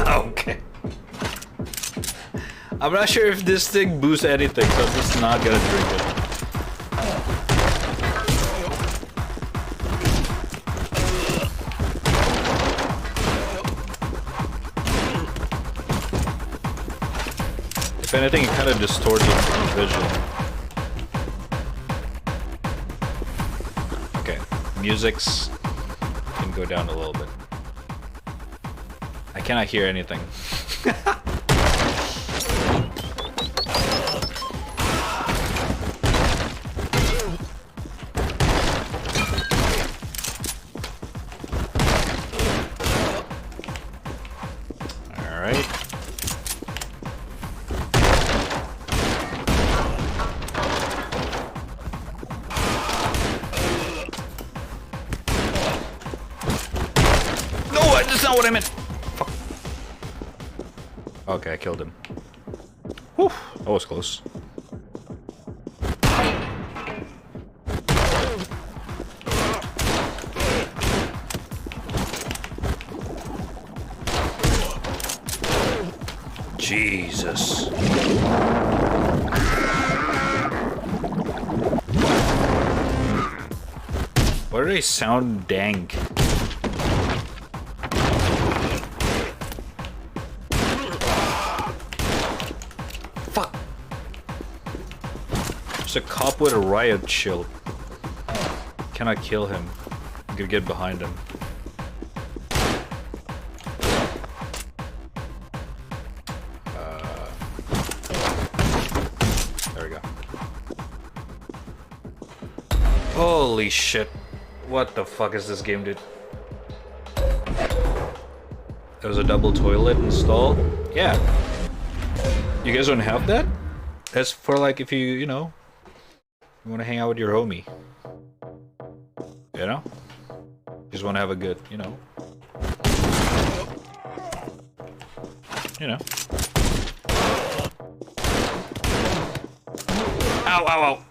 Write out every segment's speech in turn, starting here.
Okay. I'm not sure if this thing boosts anything, so I'm just not gonna drink it. If anything, it kind of distorts the vision. Okay, music's can go down a little bit. I cannot hear anything. That's not what I meant! Fuck. Okay, I killed him. Whew, that was close. Jesus. Why do they sound dank? There's a cop with a riot shield. Cannot kill him. I'm gonna get behind him. There we go. Holy shit. What the fuck is this game, dude? There was a double toilet installed? Yeah. You guys don't have that? That's for like if you know, you want to hang out with your homie. You know? Just want to have a good, you know. Ow, ow, ow.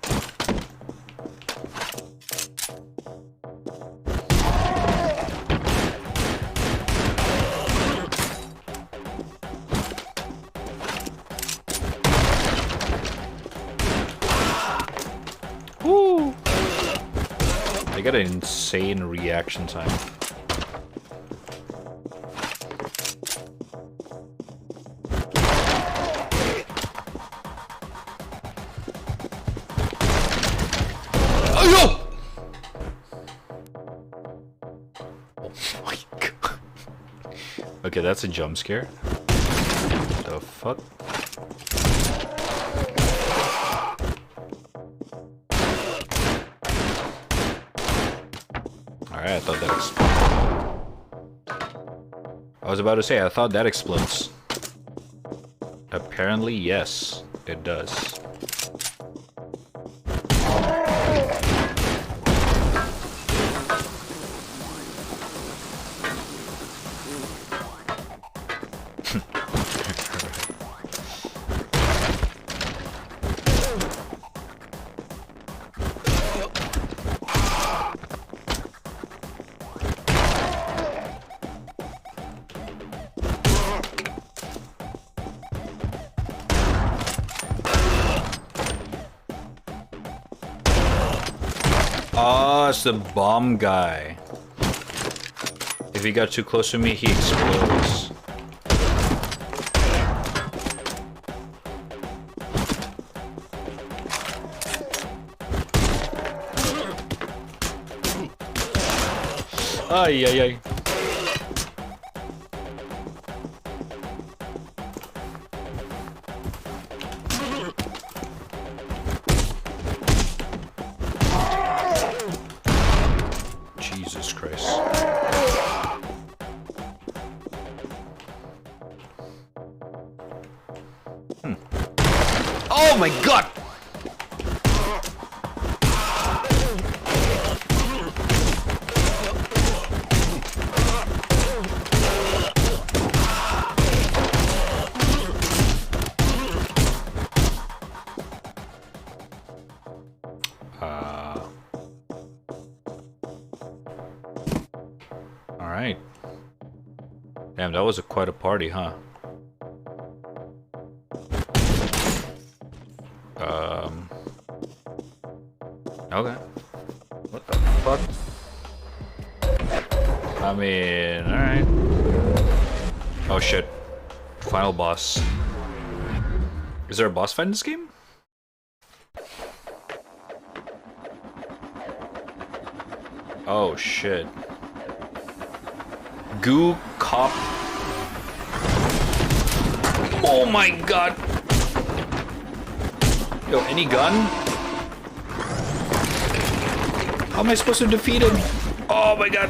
Woo! They got an insane reaction time. Oh no! Oh my god. Okay, that's a jump scare. The fuck? Alright, I thought that exploded. I was about to say, I thought that explodes. Apparently, yes, it does. Oh, it's the bomb guy. If he got too close to me, he explodes. Ay, ay, ay. Jesus Christ. Oh my god! Alright. Damn, that was quite a party, huh? Okay. What the fuck? I mean, alright. Oh shit. Final boss. Is there a boss fight in this game? Oh shit. Goo Cop. Oh my god! Yo, any gun? How am I supposed to defeat him? Oh my god!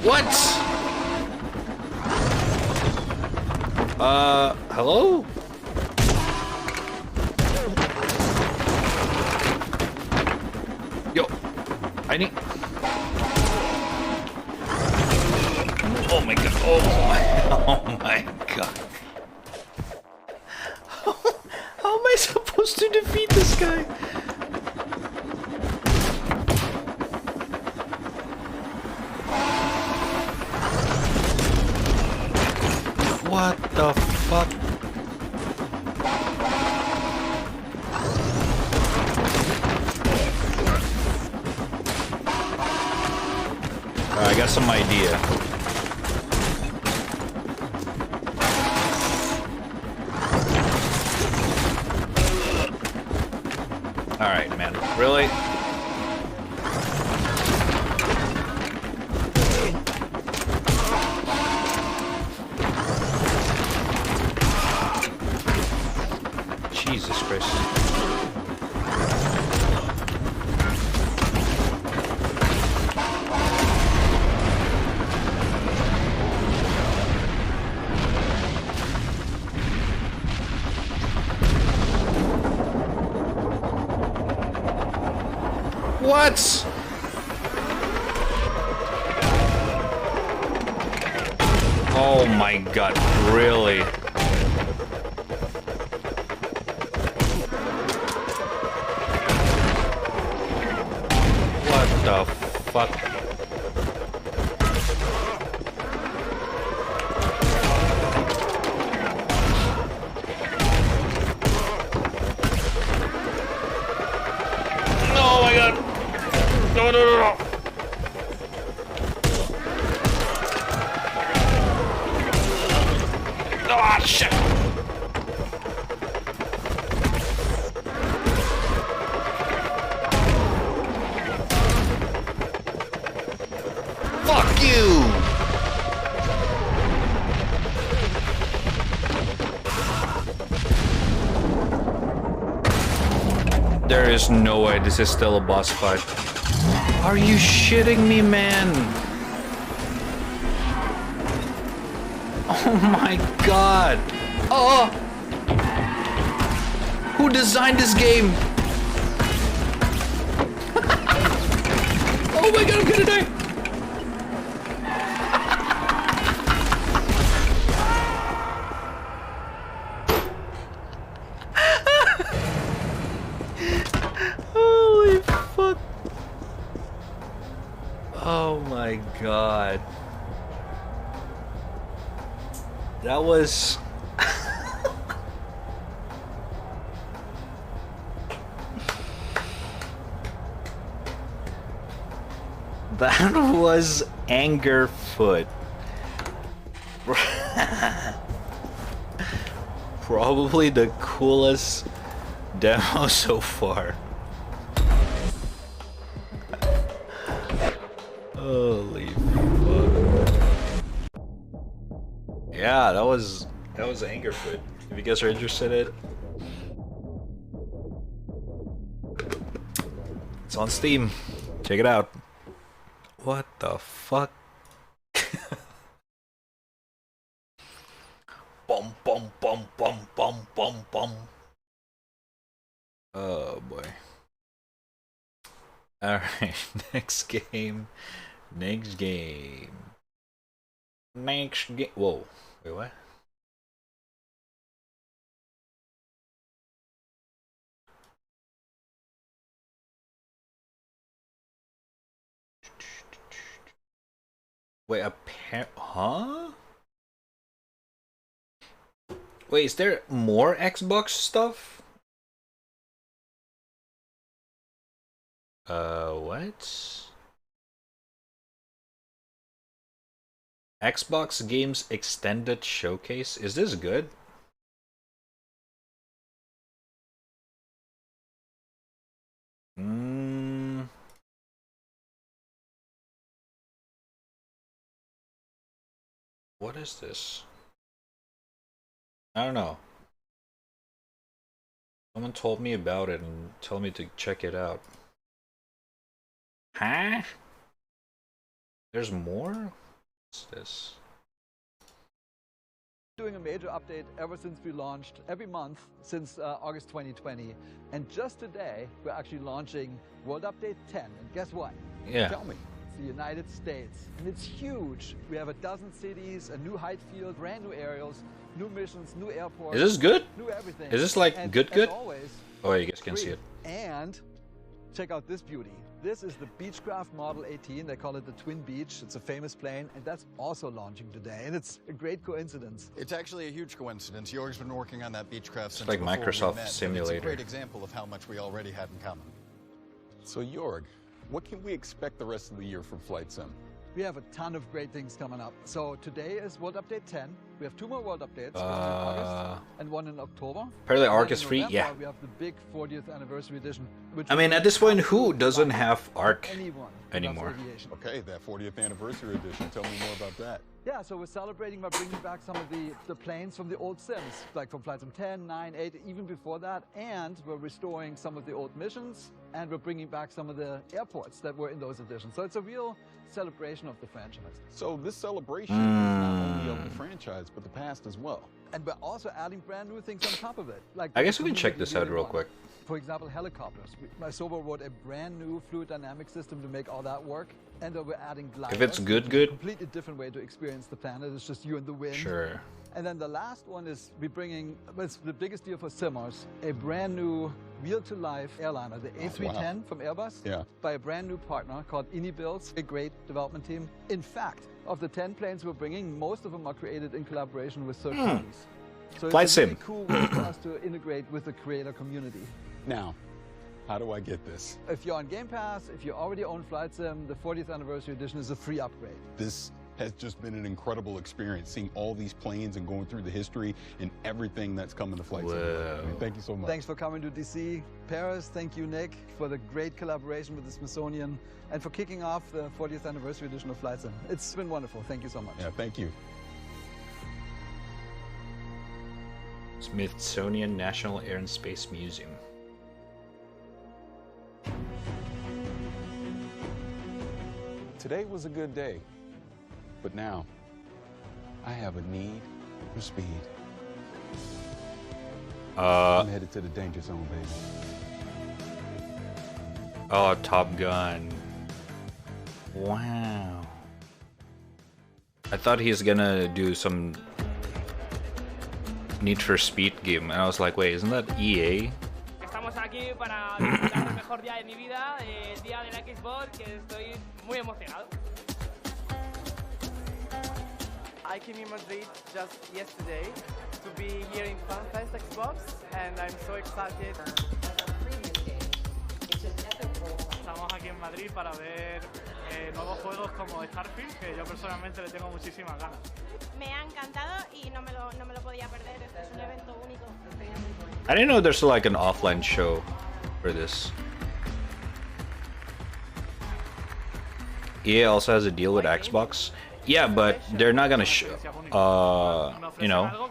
What? Hello? Yo, I need... Oh my god, oh my god. How am I supposed to defeat this guy? What the fuck? I got some idea. Alright, man. Really? Jesus Christ. What? Oh my god, really? What the fuck? Oh my god! No, no, no, no! Ah, shit! Fuck you! There is no way this is still a boss fight. Are you shitting me, man? Oh my god! Oh! Who designed this game? Oh my god, I'm gonna die! Holy fuck! Oh my god. That was... That was Angerfoot. Probably the coolest demo so far. Holy fuck. Yeah, that was Angerfoot. If you guys are interested in it, it's on Steam. Check it out. What the fuck? Bum bum bum bum bum bum bum. Oh boy. Alright, next game. Next game. Next game. Whoa. Wait, what? Wait, huh? Wait, is there more Xbox stuff? What? Xbox Games Extended Showcase? Is this good? What is this? I don't know. Someone told me about it and told me to check it out. Huh? There's more? What's this? Doing a major update ever since we launched every month since August 2020. And just today, we're actually launching World Update 10. And guess what? Yeah. Tell me. It's the United States. And it's huge. We have 12 cities, a new height field, brand new aerials, new missions, new airports. Is this good? New everything. Is this like good? Always, oh, you guys can see it. And check out this beauty. This is the Beechcraft Model 18. They call it the Twin Beach. It's a famous plane, and that's also launching today. And it's a great coincidence. It's actually a huge coincidence. Jorg's been working on that Beechcraft since like before Microsoft we met, Simulator. It's a great example of how much we already had in common. So Jorg, what can we expect the rest of the year from Flight Sim? We have a ton of great things coming up. So today is World Update 10. We have 2 more World Updates, one in August and one in October. Apparently Arc is free, yeah. We have the big 40th anniversary edition. Which I mean, at this point, who doesn't have Arc anymore? Okay, that 40th anniversary edition. Tell me more about that. Yeah, so we're celebrating by bringing back some of the planes from the old Sims, like from Flight Sim 10, 9, 8, even before that. And we're restoring some of the old missions, and we're bringing back some of the airports that were in those editions. So it's a real celebration of the franchise. So this celebration is not only of the franchise, but the past as well. And we're also adding brand new things on top of it. Like I guess we can check this out real quick. For example, helicopters. My Sobo wrote a brand new fluid dynamic system to make all that work. And then we're adding gliders. If it's good. A completely different way to experience the planet. It's just you and the wind. Sure. And then the last one is we're bringing, it's the biggest deal for simmers, a brand new real-to-life airliner, the A310 from Airbus, by a brand new partner called Inibuilds, a great development team. In fact, of the 10 planes we're bringing, most of them are created in collaboration with third parties. So Flight it's a really Sim. cool way for us to integrate with the creator community. Now, how do I get this? If you're on Game Pass, if you already own Flight Sim, the 40th anniversary edition is a free upgrade. This has just been an incredible experience, seeing all these planes and going through the history and everything that's coming to Flight Sim. I mean, thank you so much. Thanks for coming to DC. Paris, thank you, Nick, for the great collaboration with the Smithsonian and for kicking off the 40th anniversary edition of Flight Sim. It's been wonderful. Thank you so much. Yeah, thank you. Smithsonian National Air and Space Museum. Today was a good day, but now I have a need for speed. I'm headed to the danger zone, baby. Oh, Top Gun. Wow. I thought he's gonna do some Need for Speed game, and I was like, wait, isn't that EA? Estamos aquí para disfrutar el mejor día de mi vida, el día de la Xbox, que estoy muy emocionado. I came in Madrid just yesterday to be here in FanFest Xbox, and I'm so excited. Estamos aquí en Madrid para ver nuevos juegos como Starfield, que yo personalmente le tengo muchísimas ganas. Me ha encantado y no me lo podía perder. Este es un evento único. I didn't know there's like an offline show for this. EA also has a deal with Xbox. Yeah, but they're not gonna you know,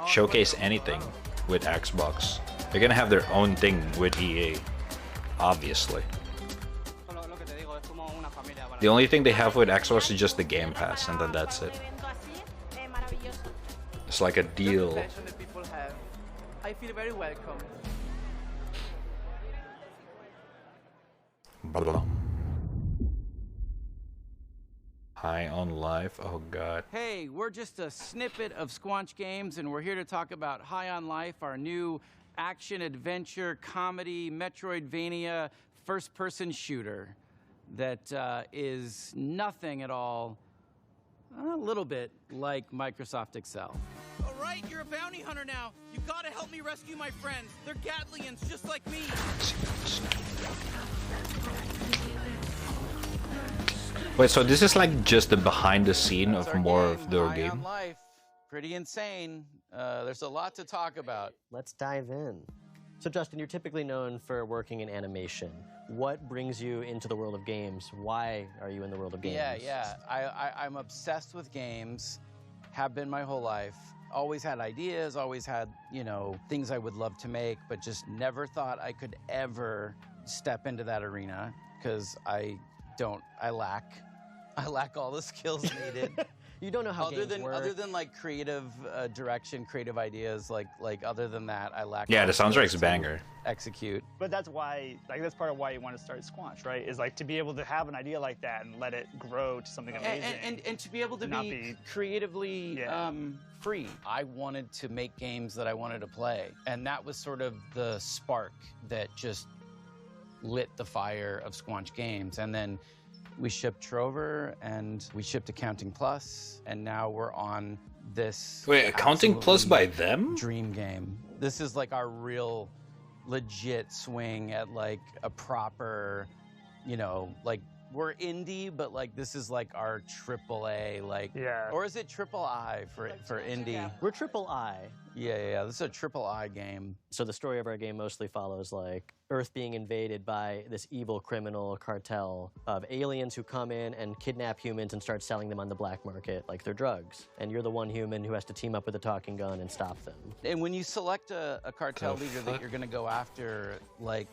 showcase anything with Xbox. They're gonna have their own thing with EA, obviously. The only thing they have with Xbox is just the Game Pass, and then that's it. It's like a deal. I feel very welcome. High on Life, oh god. Hey, we're just a snippet of Squanch Games, and we're here to talk about High on Life, our new action, adventure, comedy, Metroidvania, first-person shooter that is nothing at all A little bit like Microsoft Excel. All right, you're a bounty hunter now. You gotta help me rescue my friends. They're Gatlians just like me. Wait, so this is like just the behind the scene of more of the High on game? Life. Pretty insane. There's a lot to talk about. Let's dive in. So Justin, you're typically known for working in animation. What brings you into the world of games? Why are you in the world of games? Yeah. I'm obsessed with games. Have been my whole life. Always had ideas, always had, you know, things I would love to make, but just never thought I could ever step into that arena because I lack all the skills needed. You don't know how games work. Other than like creative direction, creative ideas, like other than that, I lack. Yeah, the soundtrack's a banger. Execute. But that's why, like, that's part of why you want to start Squanch, right? Is like to be able to have an idea like that and let it grow to something amazing. And to be able to be creatively free. I wanted to make games that I wanted to play, and that was sort of the spark that just lit the fire of Squanch Games. And then we shipped Trover, and we shipped Accounting Plus, and now we're on this. Wait, Accounting Plus by them? Dream game. This is like our real, legit swing at like a proper, you know, like we're indie, but like this is like our AAA, like, or is it triple I for indie? We're triple I. Yeah. This is a triple I game. So the story of our game mostly follows like Earth being invaded by this evil criminal cartel of aliens who come in and kidnap humans and start selling them on the black market like they're drugs. And you're the one human who has to team up with a talking gun and stop them. And when you select a cartel leader that you're gonna go after, like,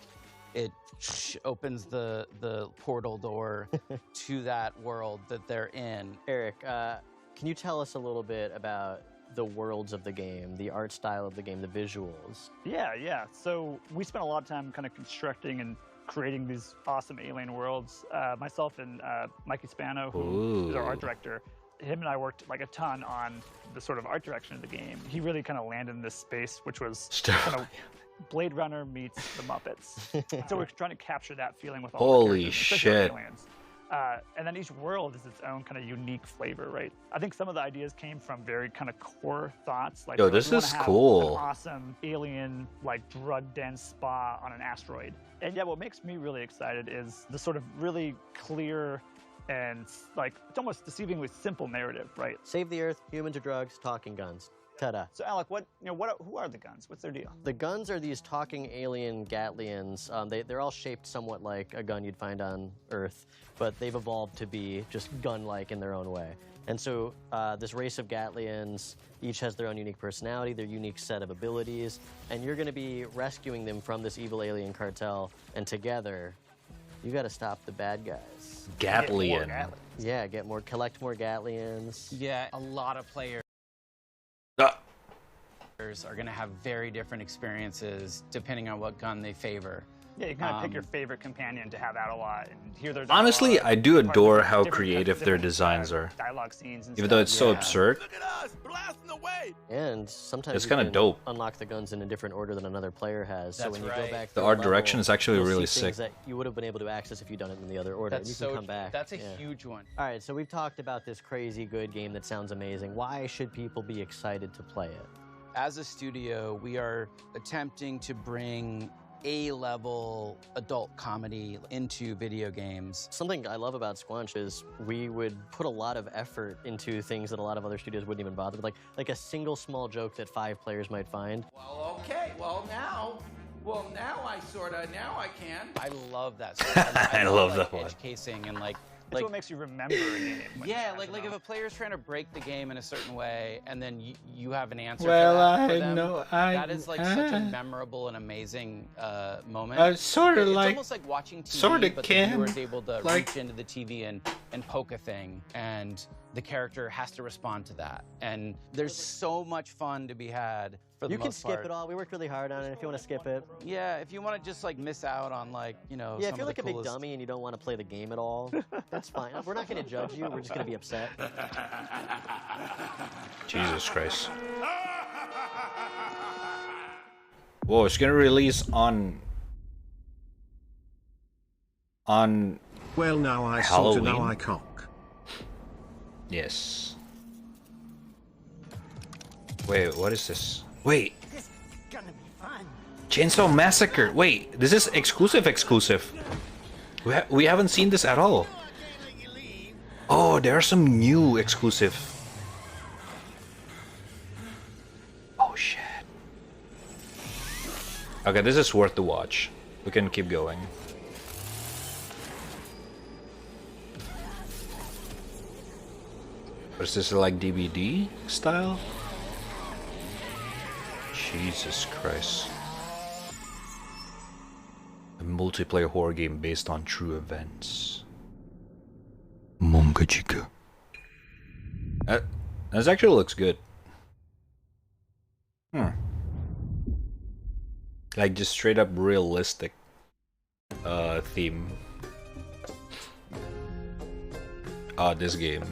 it opens the portal door to that world that they're in. Eric, can you tell us a little bit about the worlds of the game, the art style of the game, the visuals? Yeah. So we spent a lot of time kind of constructing and creating these awesome alien worlds. Myself and Mikey Spano, who is our art director, him and I worked like a ton on the sort of art direction of the game. He really kind of landed in this space, which was kind of Blade Runner meets the Muppets. So we're trying to capture that feeling with all the characters, especially the aliens. And then each world is its own kind of unique flavor, right? I think some of the ideas came from very kind of core thoughts. Like, yo, this is cool. An awesome alien, like drug-dense spa on an asteroid. And yeah, what makes me really excited is the sort of really clear and like it's almost deceivingly simple narrative, right? Save the Earth, humans or drugs, talking guns. Ta-da. So Alec, who are the guns? What's their deal? The guns are these talking alien Gatlians. They're all shaped somewhat like a gun you'd find on Earth, but they've evolved to be just gun-like in their own way. And so this race of Gatlians each has their own unique personality, their unique set of abilities, and you're going to be rescuing them from this evil alien cartel, and together, you got to stop the bad guys. Gatlian. Yeah, collect more Gatlians. Yeah, a lot of players are going to have very different experiences depending on what gun they favor. Yeah, you kind of pick your favorite companion to have out a lot and hear their dialogue. Honestly, I do adore how different creative their designs are. Dialogue scenes and even though it's so absurd. Look at us, blasting away! And sometimes it's you kind of dope. Unlock the guns in a different order than another player has. So when you go back, the art direction is actually really sick. sick. That you would have been able to access if you'd done it in the other order. That's you can come back. That's a huge one. All right, so we've talked about this crazy good game that sounds amazing. Why should people be excited to play it? As a studio, we are attempting to bring A-level adult comedy into video games. Something I love about Squanch is we would put a lot of effort into things that a lot of other studios wouldn't even bother with, like a single small joke that 5 players might find. Well, okay, now I can. I love that stuff. I love like that one. Edge casing and like It's what makes you remember a game. Yeah, like if a player's trying to break the game in a certain way, and then you have an answer well, for them, that is like such a memorable and amazing moment. Sort of like, it's almost like watching TV, but the viewer is able to reach into the TV and poke a thing, and the character has to respond to that. And there's so much fun to be had. You can skip it all. We worked really hard on it. If you want to skip it. Yeah, if you want to just like miss out on like, Yeah, if you're like a big dummy and you don't want to play the game at all, that's fine. We're not going to judge you. We're just going to be upset. Jesus Christ. Whoa, it's going to release on Well, now I Halloween. sort of know I cock. Yes. Wait, what is this? Wait. This is gonna be fun. Chainsaw Massacre. Wait, this is exclusive. We haven't seen this at all. Oh, there are some new exclusive. Oh shit. Okay, this is worth the watch. We can keep going. Or is this like DVD style? Jesus Christ. A multiplayer horror game based on true events. Mongajika. That actually looks good. Like just straight up realistic theme. This game.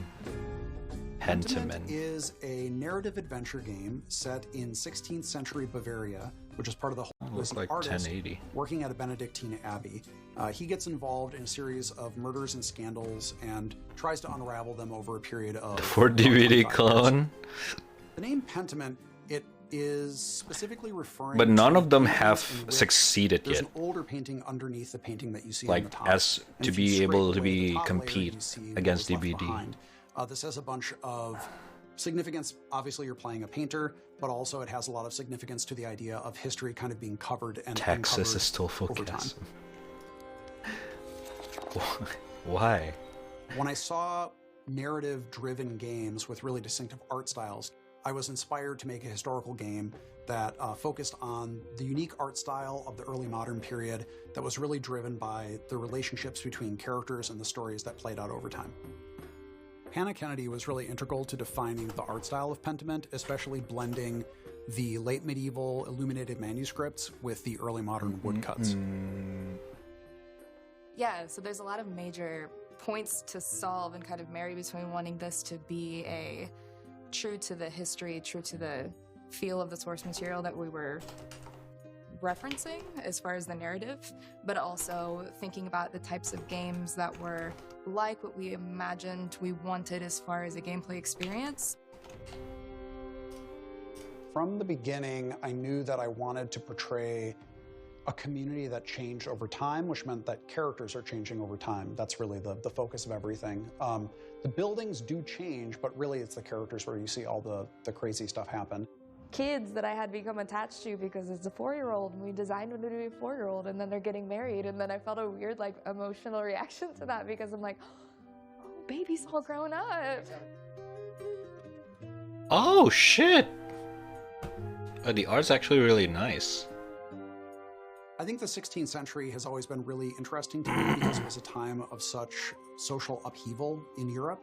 Pentiment is a narrative adventure game set in 16th century Bavaria, which is part of the whole like artist 1080. working at a Benedictine abbey. He gets involved in a series of murders and scandals and tries to unravel them over a period of For DVD clone. The name Pentiment, it is specifically referring But none to of them paintings have in which succeeded there's yet. an older painting underneath the painting that you see Like on the top. as And to if you be scrape able to away the be top layer, compete you see against what was left DVD. behind. This has a bunch of significance. Obviously, you're playing a painter, but also it has a lot of significance to the idea of history kind of being covered and Texas uncovered is still full over time. gas. Why? When I saw narrative-driven games with really distinctive art styles, I was inspired to make a historical game that focused on the unique art style of the early modern period that was really driven by the relationships between characters and the stories that played out over time. Hannah Kennedy was really integral to defining the art style of Pentiment, especially blending the late medieval illuminated manuscripts with the early modern woodcuts. Yeah, so there's a lot of major points to solve and kind of marry between wanting this to be a true to the history, true to the feel of the source material that we were referencing as far as the narrative, but also thinking about the types of games that were like what we imagined we wanted as far as a gameplay experience. From the beginning, I knew that I wanted to portray a community that changed over time, which meant that characters are changing over time. That's really the focus of everything. The buildings do change, but really it's the characters where you see all the crazy stuff happen. Kids that I had become attached to because it's a 4-year-old and we designed them to be a 4-year-old and then they're getting married and then I felt a weird like emotional reaction to that because I'm like, oh, baby's all grown up. Oh shit! The art's actually really nice. I think the 16th century has always been really interesting to me because it was a time of such social upheaval in Europe.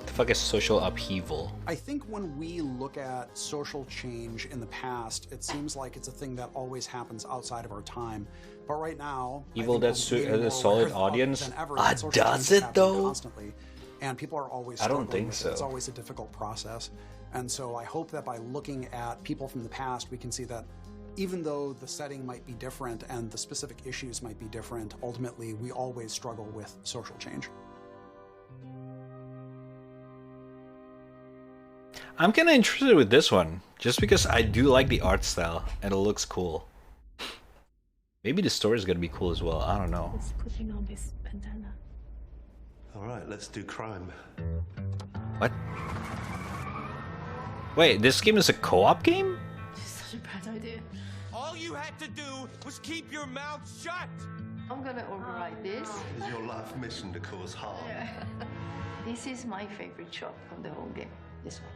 The fuck is social upheaval? I think when we look at social change in the past, it seems like it's a thing that always happens outside of our time. But right now, Evil Dead has a solid audience. Does it though? Constantly, and people are always. I don't struggling think with it. so. It's always a difficult process, and so I hope that by looking at people from the past, we can see that even though the setting might be different and the specific issues might be different, ultimately we always struggle with social change. I'm kind of interested with this one, just because I do like the art style and it looks cool. Maybe the story is gonna be cool as well. I don't know. It's putting on this bandana. All right, let's do crime. What? Wait, this game is a co-op game? Such a bad idea. All you had to do was keep your mouth shut. I'm gonna override this. Is your life mission to cause harm? Yeah. This is my favorite shot of the whole game. This one.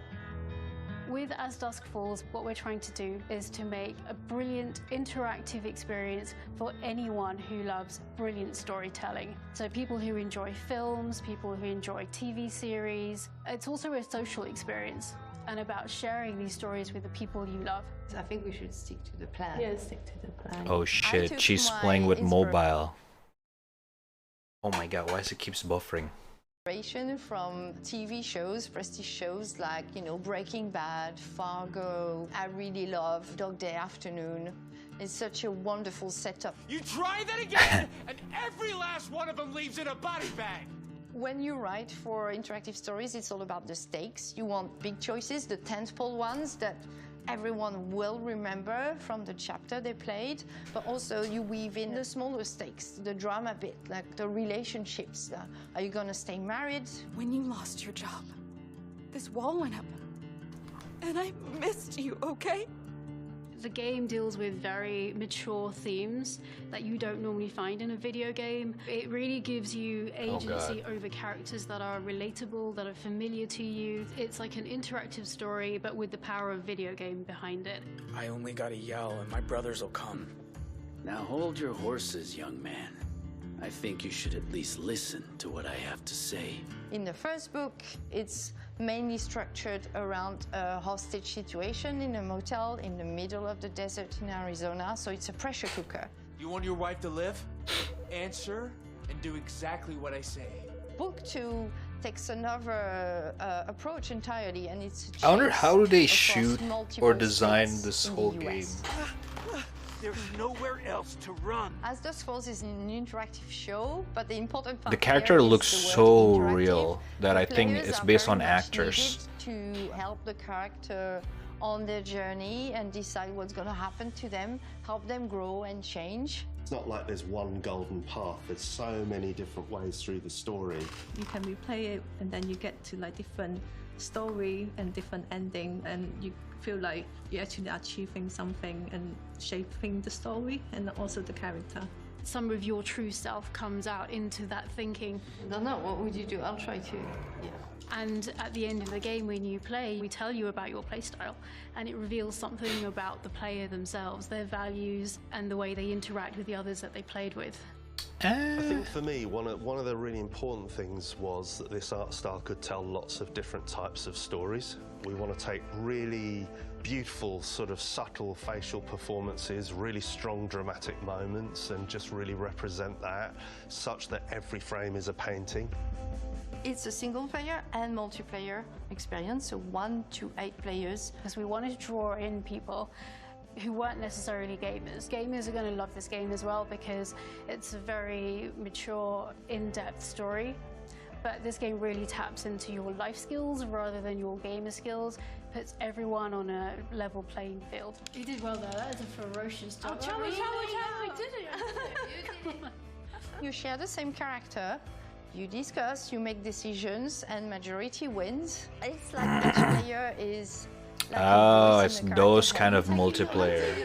With As Dusk Falls, what we're trying to do is to make a brilliant interactive experience for anyone who loves brilliant storytelling. So people who enjoy films, people who enjoy TV series. It's also a social experience and about sharing these stories with the people you love. I think we should stick to the plan. Yeah, stick to the plan. Oh shit, she's playing with mobile. Oh my god, why does it keeps buffering? From TV shows, prestige shows like, Breaking Bad, Fargo. I really love Dog Day Afternoon. It's such a wonderful setup. You try that again, and every last one of them leaves in a body bag. When you write for interactive stories, it's all about the stakes. You want big choices, the tentpole ones that everyone will remember from the chapter they played, but also you weave in the smaller stakes, the drama bit, like the relationships. Are you gonna stay married? When you lost your job, this wall went up, and I missed you, okay? The game deals with very mature themes that you don't normally find in a video game. It really gives you agency over characters that are relatable, that are familiar to you. It's like an interactive story, but with the power of video game behind it. I only gotta yell and my brothers will come. Now hold your horses, young man. I think you should at least listen to what I have to say. In the first book, it's mainly structured around a hostage situation in a motel in the middle of the desert in Arizona, so it's a pressure cooker. You want your wife to live? Answer and do exactly what I say. Book 2 takes another approach entirely, and it's I wonder how do they shoot multiple or design states this in whole the game. US. There's nowhere else to run. As Dusk Falls is an interactive show, but the important part The character here is looks the word so interactive. real that The I think players it's are based very on much actors. needed to help the character on their journey and decide what's going to happen to them, help them grow and change. It's not like there's one golden path. There's so many different ways through the story. You can replay it, and then you get to like different story and different ending, and you feel like you're actually achieving something and shaping the story and also the character. Some of your true self comes out into that thinking. I don't know, what would you do? I'll try to. Yeah. And at the end of the game, when you play, we tell you about your playstyle, and it reveals something about the player themselves, their values, and the way they interact with the others that they played with. I think for me, one of the really important things was that this art style could tell lots of different types of stories. We want to take really beautiful, sort of subtle facial performances, really strong dramatic moments, and just really represent that such that every frame is a painting. It's a single player and multiplayer experience, so 1 to 8 players. Because we wanted to draw in people who weren't necessarily gamers. Gamers are going to love this game as well because it's a very mature, in-depth story. But this game really taps into your life skills rather than your gamer skills, puts everyone on a level playing field. You did well there, that is a ferocious job. You share the same character, you discuss, you make decisions, and majority wins. It's like each player is like Oh, it's those kind of multiplayer. I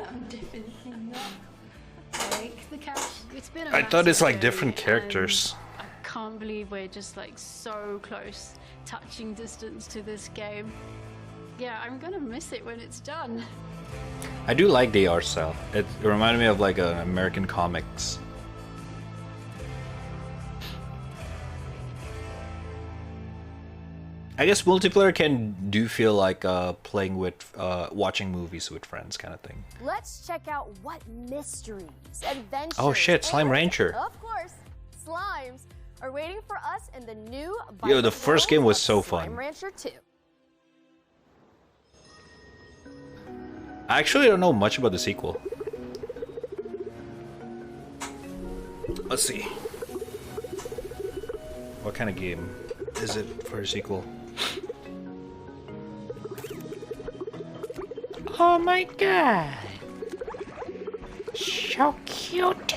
am definitely not. Like the character, it's been a I thought it's massive like different journey, characters. and I can't believe we're just like so close, touching distance to this game. Yeah, I'm gonna miss it when it's done. I do like the art style. It reminded me of like an American comics. I guess multiplayer do feel like playing with, watching movies with friends kind of thing. Let's check out what mysteries, adventures, Oh shit, Slime and, Rancher. of course, slimes are waiting for us in the new Yo, the first game was so Slime fun. Rancher 2. I actually don't know much about the sequel. Let's see. What kind of game is it for a sequel? Oh my god. So cute.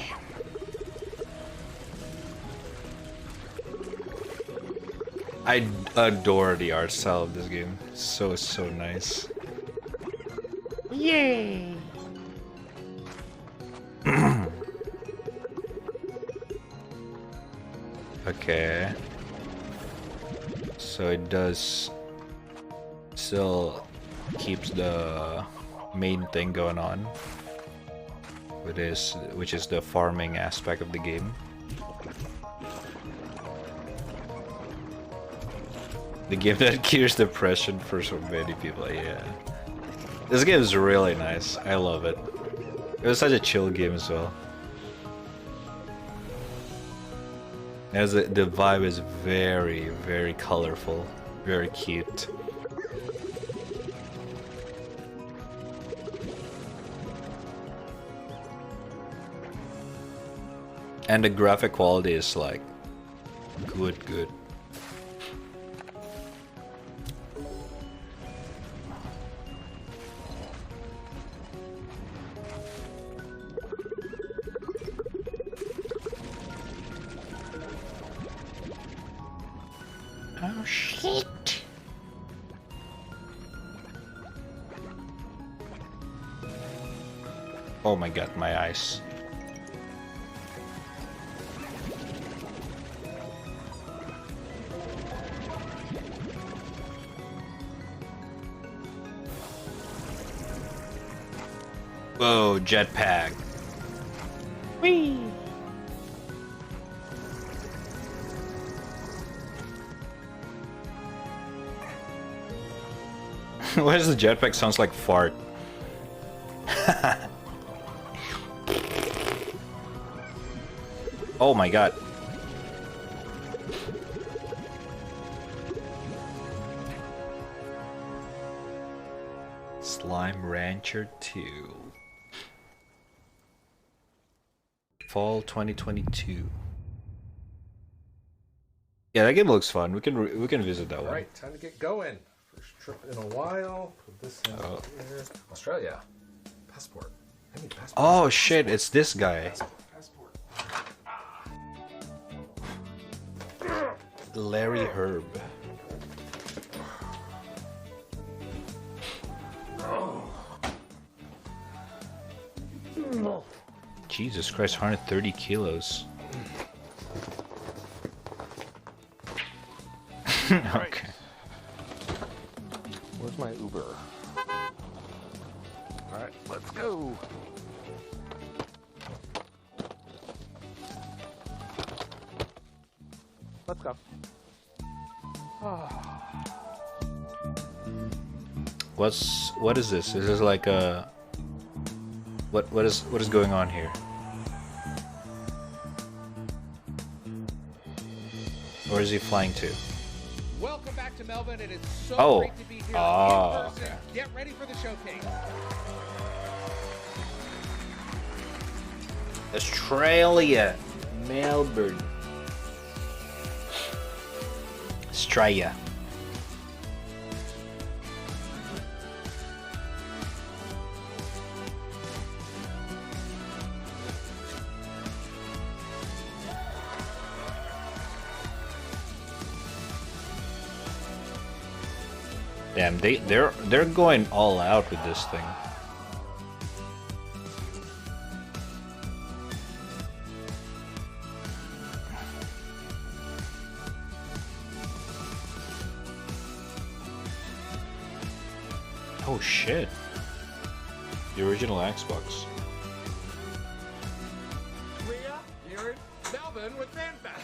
I adore the art style of this game. So nice. Yay. Okay. So it does still keeps the main thing going on, which is the farming aspect of the game. The game that cures depression for so many people, yeah. This game is really nice. I love it. It was such a chill game as well. As the vibe is very, very colorful, very cute. And the graphic quality is like Good, good. Oh shit. Oh my god, my eyes. Whoa, jetpack. Whee! Why does the jetpack sounds like fart? Oh my god. Slime Rancher 2. Fall 2022. Yeah, that game looks fun. We can visit that one. All right, time to get going. First trip in a while. Put this in here. Australia. Passport. I need passport. Oh shit, it's this guy. Passport. Larry Herb. Jesus Christ, 130 kilos. Okay. Where's my Uber? All right, let's go. Let's go. What is this? Is this like a what is going on here? Where is he flying to? Welcome back to Melbourne. It is so Oh. great to be here in Oh, person. okay. Get ready for the showcase. Australia, Melbourne, Australia. Damn, they're going all out with this thing. Oh shit. The original Xbox. We are here in Melbourne with FanFest.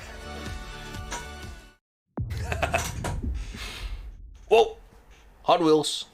Whoa! Hot Wheels.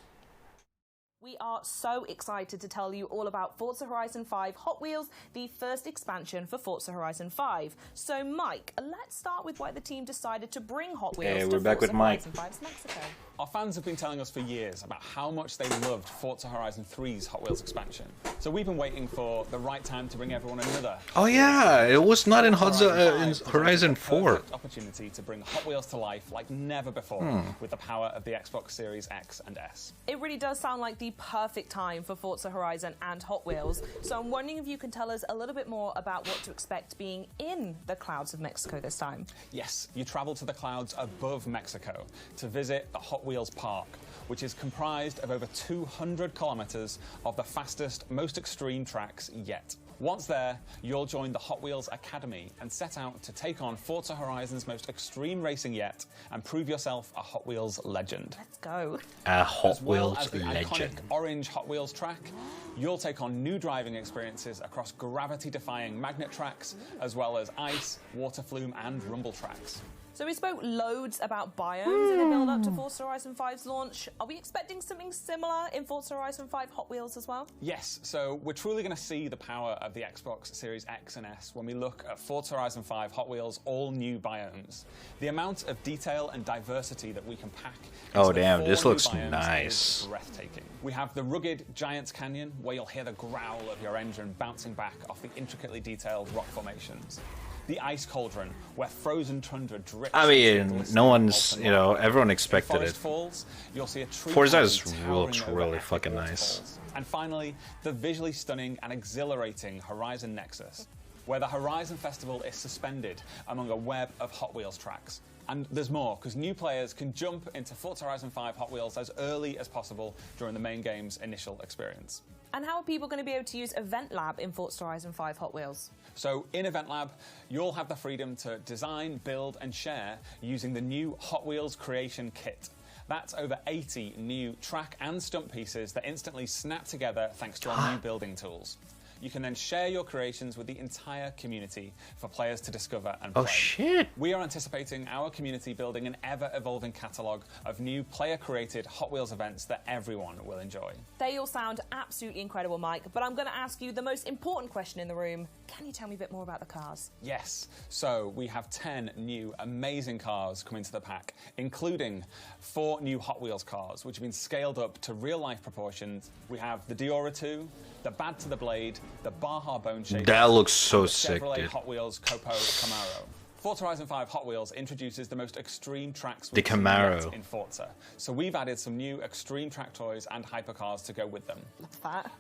We are so excited to tell you all about Forza Horizon 5 Hot Wheels, the first expansion for Forza Horizon 5. So, Mike, let's start with why the team decided to bring Hot Wheels Hey, to we're back Forza with Mike. Horizon 5's Mexico. Our fans have been telling us for years about how much they loved Forza Horizon 3's Hot Wheels expansion. So we've been waiting for the right time to bring everyone another. Oh yeah, it was not in in Horizon 4. Perfect opportunity to bring Hot Wheels to life like never before with the power of the Xbox Series X and S. It really does sound like the perfect time for Forza Horizon and Hot Wheels. So I'm wondering if you can tell us a little bit more about what to expect being in the clouds of Mexico this time. Yes, you travel to the clouds above Mexico to visit the Hot Wheels Park, which is comprised of over 200 kilometers of the fastest, most extreme tracks yet. Once there, you'll join the Hot Wheels Academy and set out to take on Forza Horizon's most extreme racing yet and prove yourself a Hot Wheels legend. Let's go. A Hot As well Wheels as the legend. iconic orange Hot Wheels track, you'll take on new driving experiences across gravity-defying magnet tracks, as well as ice, water flume, and rumble tracks. So we spoke loads about biomes in the build-up to Forza Horizon 5's launch. Are we expecting something similar in Forza Horizon 5 Hot Wheels as well? Yes, so we're truly going to see the power of the Xbox Series X and S when we look at Forza Horizon 5 Hot Wheels all new biomes. The amount of detail and diversity that we can pack Oh into the damn, 4 this new looks biomes nice. is breathtaking. We have the rugged Giant's Canyon, where you'll hear the growl of your engine bouncing back off the intricately detailed rock formations. The Ice Cauldron, where frozen tundra drips. I mean, no one's, you know, everyone expected Forest it. Falls, you'll see a tree Forza canopy is towering over really epic fucking nice. waterfalls. And finally, the visually stunning and exhilarating Horizon Nexus, where the Horizon Festival is suspended among a web of Hot Wheels tracks. And there's more, because new players can jump into Forza Horizon 5 Hot Wheels as early as possible during the main game's initial experience. And how are people going to be able to use Event Lab in Forza Horizon 5 Hot Wheels? So in Event Lab, you'll have the freedom to design, build and share using the new Hot Wheels Creation Kit. That's over 80 new track and stunt pieces that instantly snap together thanks to our new building tools. You can then share your creations with the entire community for players to discover and play. Oh shit! We are anticipating our community building an ever-evolving catalogue of new player-created Hot Wheels events that everyone will enjoy. They all sound absolutely incredible, Mike, but I'm going to ask you the most important question in the room. Can you tell me a bit more about the cars? Yes, so we have 10 new amazing cars coming to the pack, including 4 new Hot Wheels cars, which have been scaled up to real-life proportions. We have the Diora 2, the Bad to the Blade, the Baja Bone Shaker. That looks so and the sick, Chevrolet dude. Hot Wheels Copo Camaro. Forza Horizon 5 Hot Wheels introduces the most extreme tracks The we've seen Camaro. yet in Forza. So we've added some new extreme track toys and hypercars to go with them.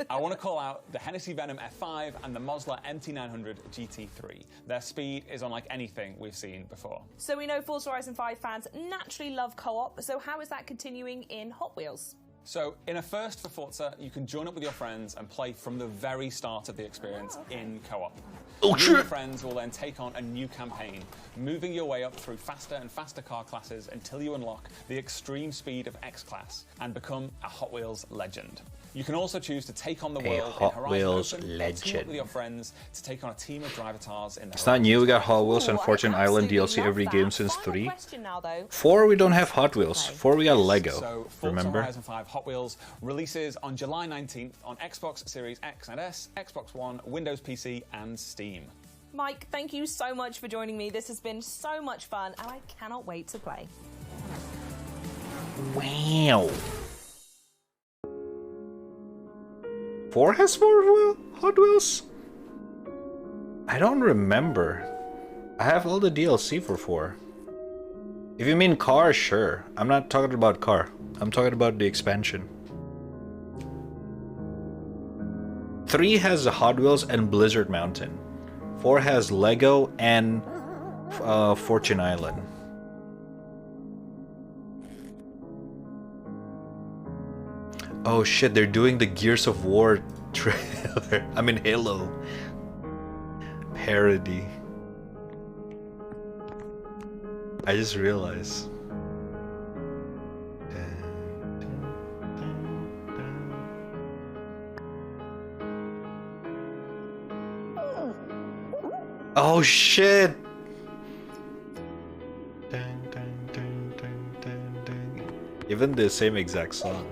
I want to call out the Hennessy Venom F5 and the Mosler MT900 GT3. Their speed is unlike anything we've seen before. So we know Forza Horizon 5 fans naturally love co-op, so how is that continuing in Hot Wheels? So, in a first for Forza, you can join up with your friends and play from the very start of the experience in co-op. Oh, you and shit. your friends will then take on a new campaign, moving your way up through faster and faster car classes until you unlock the extreme speed of X-Class and become a Hot Wheels legend. You can also choose to take on the A world Hot in Horizon Wheels Open, or team up legend. with your friends to take on a team of drivatars in the It's not new, we got Hot Wheels and Fortune Island DLC every game since 3. 4 we don't have Hot Wheels, 4 we got Lego, So, Forza remember? Horizon 5 Hot Wheels releases on July 19th on Xbox Series X and S, Xbox One, Windows PC, and Steam. Mike, thank you so much for joining me. This has been so much fun, and I cannot wait to play. Wow. 4 has 4 Hot Wheels? I don't remember. I have all the DLC for 4. If you mean car, sure. I'm not talking about car. I'm talking about the expansion. 3 has the Hot Wheels and Blizzard Mountain. 4 has Lego and Fortune Island. Oh shit, they're doing the Gears of War trailer. I mean Halo parody. I just realized. Oh shit! Even the same exact song.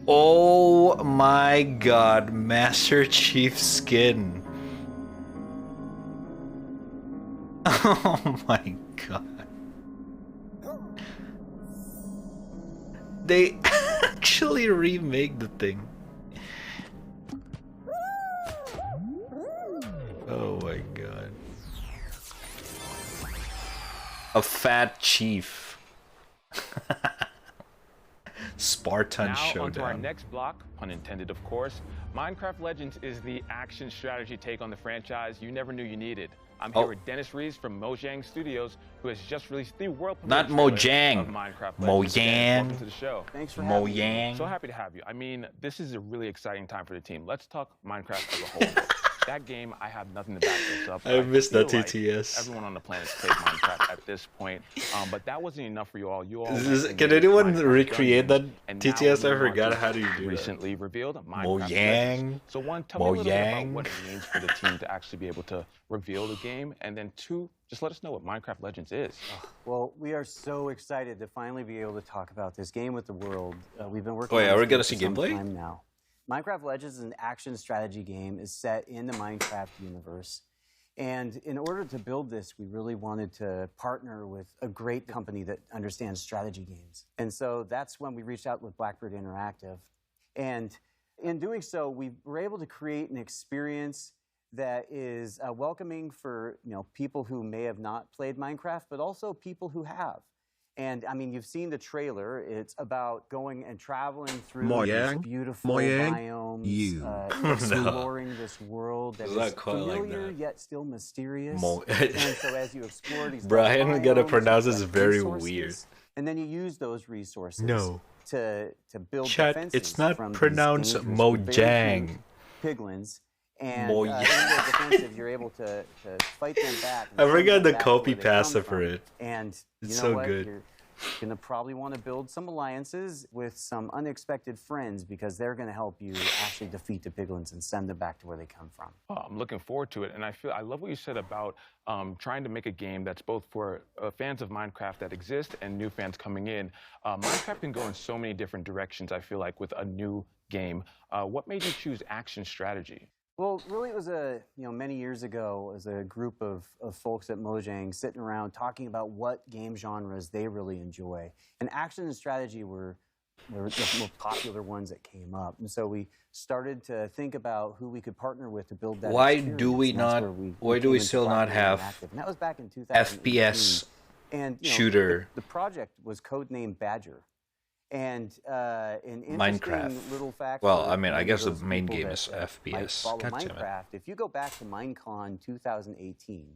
Oh my god, Master Chief skin. Oh my god. They actually remake the thing. Oh my god. A fat chief. Spartan now Showdown. onto our next block, pun intended of course. Minecraft Legends is the action strategy take on the franchise you never knew you needed. I'm here with Dennis Rees from Mojang Studios, who has just released the world premiere Not trailer Mojang. of Minecraft Legends. Mojang. Welcome to the show. Thanks for having me. Mojang. So happy to have you. I mean, this is a really exciting time for the team. Let's talk Minecraft as a whole. That game, I have nothing to back this up. I missed feel that like TTS. everyone on the planet plays Minecraft at this point. But that wasn't enough for you all. You all Can anyone recreate that and now TTS? I we want forgot to how do you do that. recently revealed Minecraft Mojang. Legends. So one, tell me a little bit about what it means for the team to actually be able to reveal the game, and then two, just let us know what Minecraft Legends is. Well, we are so excited to finally be able to talk about this game with the world. We've been working. Oh yeah, on are we this gonna for see some gameplay? time now. Minecraft Legends is an action strategy game is set in the Minecraft universe. And in order to build this, we really wanted to partner with a great company that understands strategy games. And so that's when we reached out with Blackbird Interactive. And in doing so, we were able to create an experience that is welcoming for people who may have not played Minecraft, but also people who have. And I mean, you've seen the trailer. It's about going and traveling through these beautiful biomes, exploring this world that is familiar yet still mysterious. And so as you explore these Brian gotta pronounce this very resources, weird. And then you use those resources to build Chat, defenses it's not from these pronounced dangerous Mojang. piglins. And in the defensive, you're able to fight them back. I forgot the back copy where they come pasta from. for it. And you It's know so what? good. You're going to probably want to build some alliances with some unexpected friends because they're going to help you actually defeat the piglins and send them back to where they come from. Oh, I'm looking forward to it, and I love what you said about trying to make a game that's both for fans of Minecraft that exist and new fans coming in. Minecraft can go in so many different directions, I feel like, with a new game. What made you choose action strategy? Well, really, it was many years ago, as a group of folks at Mojang sitting around talking about what game genres they really enjoy. And action and strategy were the most popular ones that came up. And so we started to think about who we could partner with to build that Why experience. do we And that's not? where we Why do came we into still not Blackbird have Interactive. And that was back in 2018. FPS And shooter? The project was codenamed Badger. And an interesting Minecraft. little fact. Well, for I mean, I those guess the of main people game that, is might FPS. follow God damn it. Minecraft, if you go back to Minecon 2018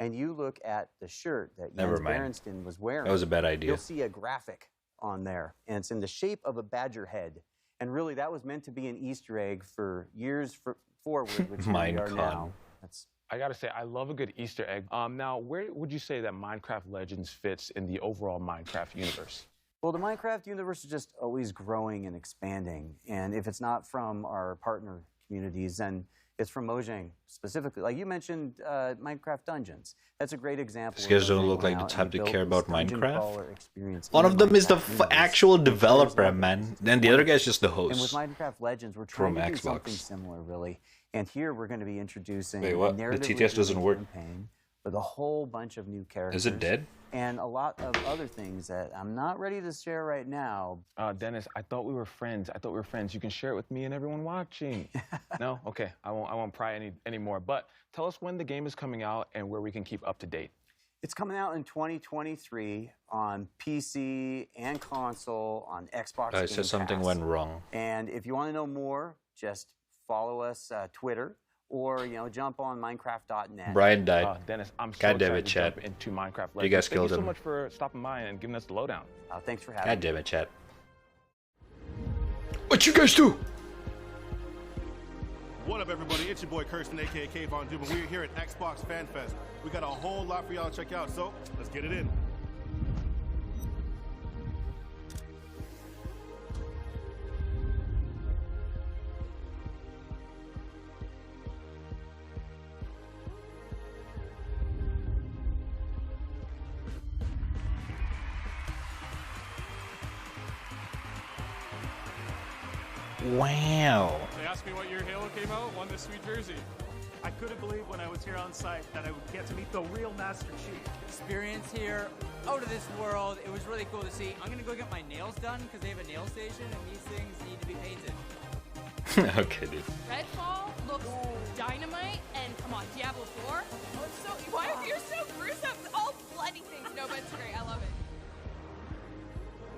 and you look at the shirt that Never Jens mind. Berenstain was wearing, That was a bad idea. You'll see a graphic on there, and it's in the shape of a badger head. And really, that was meant to be an Easter egg for years forward, which here we are Minecon. now. I gotta say, I love a good Easter egg. Now, where would you say that Minecraft Legends fits in the overall Minecraft universe? Well, the Minecraft universe is just always growing and expanding. And if it's not from our partner communities, then it's from Mojang specifically. Like you mentioned, Minecraft Dungeons. That's a great example. These guys where don't Mojang look like went the out type and to built care this about dungeon Minecraft. crawler experience One in of them is the Minecraft universe. actual And players developer, love it. man. Then the other guy's just the And with host. Minecraft Legends, we're From trying to do Xbox. something similar, really. And here we're going to be introducing Wait, what? a The narratively TTS doesn't driven work. campaign with a whole bunch of new characters. Is it dead? And a lot of other things that I'm not ready to share right now. Dennis, I thought we were friends. You can share it with me and everyone watching. No? Okay, I won't pry anymore. But tell us when the game is coming out and where we can keep up to date. It's coming out in 2023 on PC and console, on Xbox. I said something went wrong. And if you want to know more, just follow us Twitter or jump on Minecraft.net. Brian died. Dennis, I'm so God damn excited it, to chat. jump into Minecraft Legends. You guys Thank killed you so him. much for stopping by and giving us the lowdown. Thanks for having God me. damn it, chat. What you guys do? What up, everybody? It's your boy Kirsten, aka K Von Doom, and we're here at Xbox Fan Fest. We got a whole lot for y'all to check out, so let's get it in. Wow. They asked me what year Halo came out, won this sweet jersey. I couldn't believe when I was here on site that I would get to meet the real Master Chief. Experience here, out of this world. It was really cool to see. I'm gonna go get my nails done because they have a nail station and these things need to be painted. Okay, dude. Redfall looks dynamite, and come on, Diablo 4. Oh, it's so. Why are you so gruesome? All bloody things. No, but it's great. I love it.